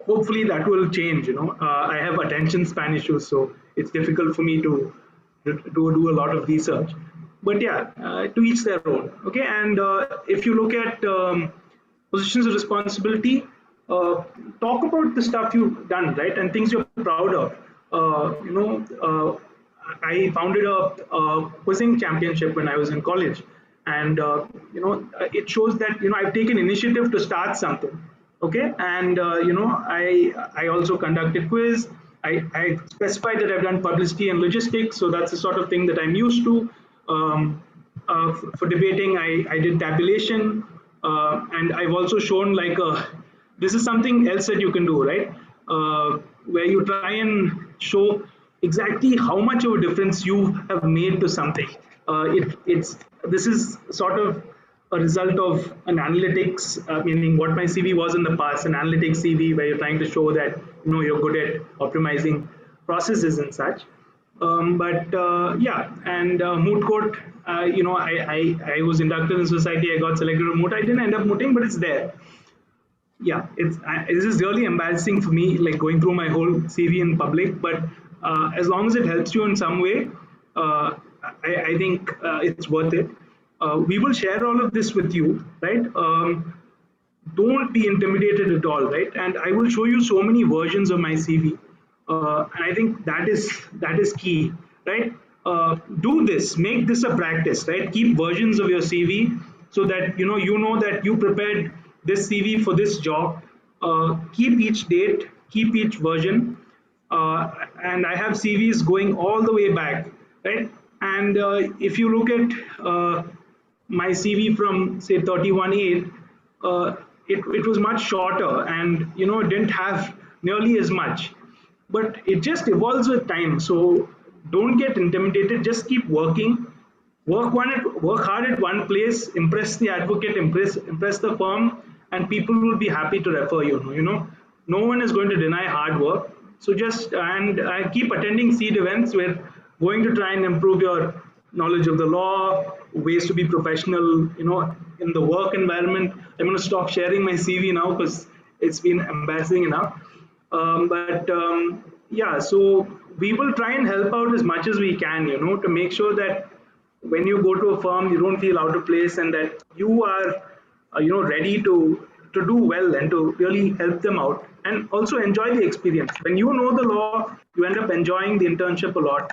hopefully that will change. I have attention span issues, so it's difficult for me to do a lot of research. But yeah, to each their own. Okay, and if you look at positions of responsibility, talk about the stuff you've done, right, and things you're proud of. I founded a quizzing championship when I was in college, and it shows that I've taken initiative to start something. Okay, and I also conducted quiz. I specified that I've done publicity and logistics, so that's the sort of thing that I'm used to. For debating, I did tabulation, and I've also shown this is something else that you can do, right? Where you try and show exactly how much of a difference you have made to something. This is sort of a result of an analytics, meaning what my CV was in the past, an analytics CV where you're trying to show that you're good at optimizing processes and such. Yeah, and moot court, I was inducted in society, I got selected to moot. I didn't end up mooting, but it's there. Yeah, this is really embarrassing for me, going through my whole CV in public, but as long as it helps you in some way, I think it's worth it. We will share all of this with you, right? Don't be intimidated at all, right? And I will show you so many versions of my CV, and I think that is key, right? do this, make this a practice, right? Keep versions of your CV so that you know that you prepared this CV for this job. Keep each date, keep each version, and I have CVs going all the way back, right? And if you look at my CV from say 31/8, it was much shorter, and it didn't have nearly as much, but it just evolves with time. So don't get intimidated. Just keep working. Work hard at one place. Impress the advocate. Impress the firm, and people will be happy to refer you. No one is going to deny hard work. So just and keep attending CEDE events. We're going to try and improve your knowledge of the law, ways to be professional. In the work environment. I'm going to stop sharing my CV now because it's been embarrassing enough. But yeah, so we will try and help out as much as we can, to make sure that when you go to a firm, you don't feel out of place, and that you are, ready to do well and to really help them out, and also enjoy the experience. When you know the law, you end up enjoying the internship a lot.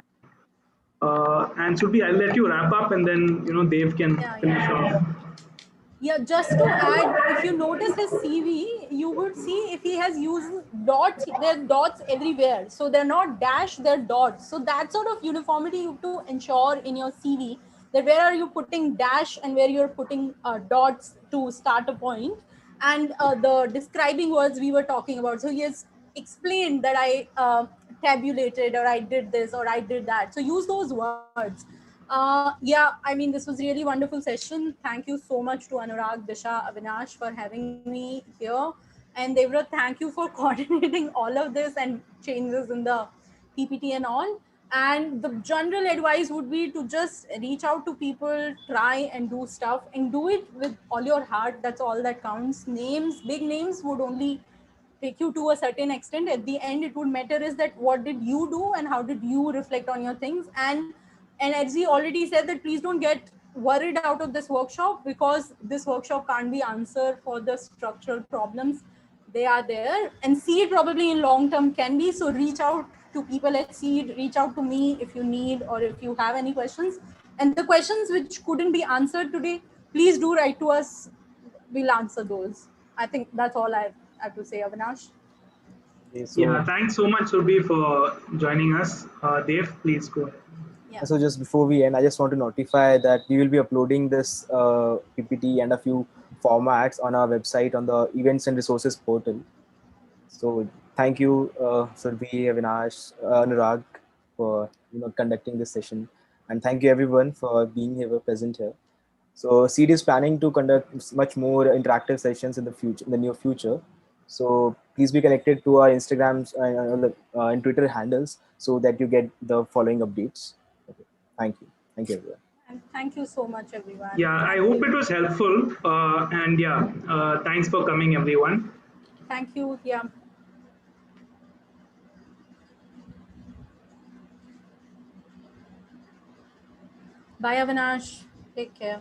And Surbhi, I'll let you wrap up, and then Dave can finish off. Yeah, just to add, if you notice his CV, you would see if he has used dots, there are dots everywhere. So they're not dash, they're dots. So that sort of uniformity you have to ensure in your CV, that where are you putting dash and where you're putting dots to start a point. And the describing words we were talking about. So he has explained that I tabulated, or I did this, or I did that. So use those words. Yeah, I mean, this was really wonderful session. Thank you so much to Anurag, Disha, Avinash for having me here. And Devra, thank you for coordinating all of this and changes in the PPT and all. And the general advice would be to just reach out to people, try and do stuff, and do it with all your heart. That's all that counts. Names, big names would only take you to a certain extent. At the end, it would matter is that what did you do and how did you reflect on your things. And as he already said, that please don't get worried out of this workshop, because this workshop can't be answer for the structural problems. They are there, and CEDE probably in long term can be. So reach out to people at CEDE, reach out to me if you need, or if you have any questions. And the questions which couldn't be answered today, please do write to us. We'll answer those. I think that's all I have to say, Avinash. Okay, so Yeah, thanks so much, Surbhi, for joining us. Dave, please go ahead. Yeah. So just before we end, I just want to notify that we will be uploading this PPT and a few formats on our website on the Events and Resources portal. So thank you, Surbhi, Avinash, Anurag, for conducting this session, and thank you everyone for being here, present here. So CEDE is planning to conduct much more interactive sessions in the future, in the near future. So please be connected to our Instagrams and Twitter handles so that you get the following updates. Okay. Thank you everyone. And thank you so much, everyone. Yeah, I Thank hope you. it was helpful. And yeah, thanks for coming, everyone. Thank you. Yeah. Bye, Avinash. Take care.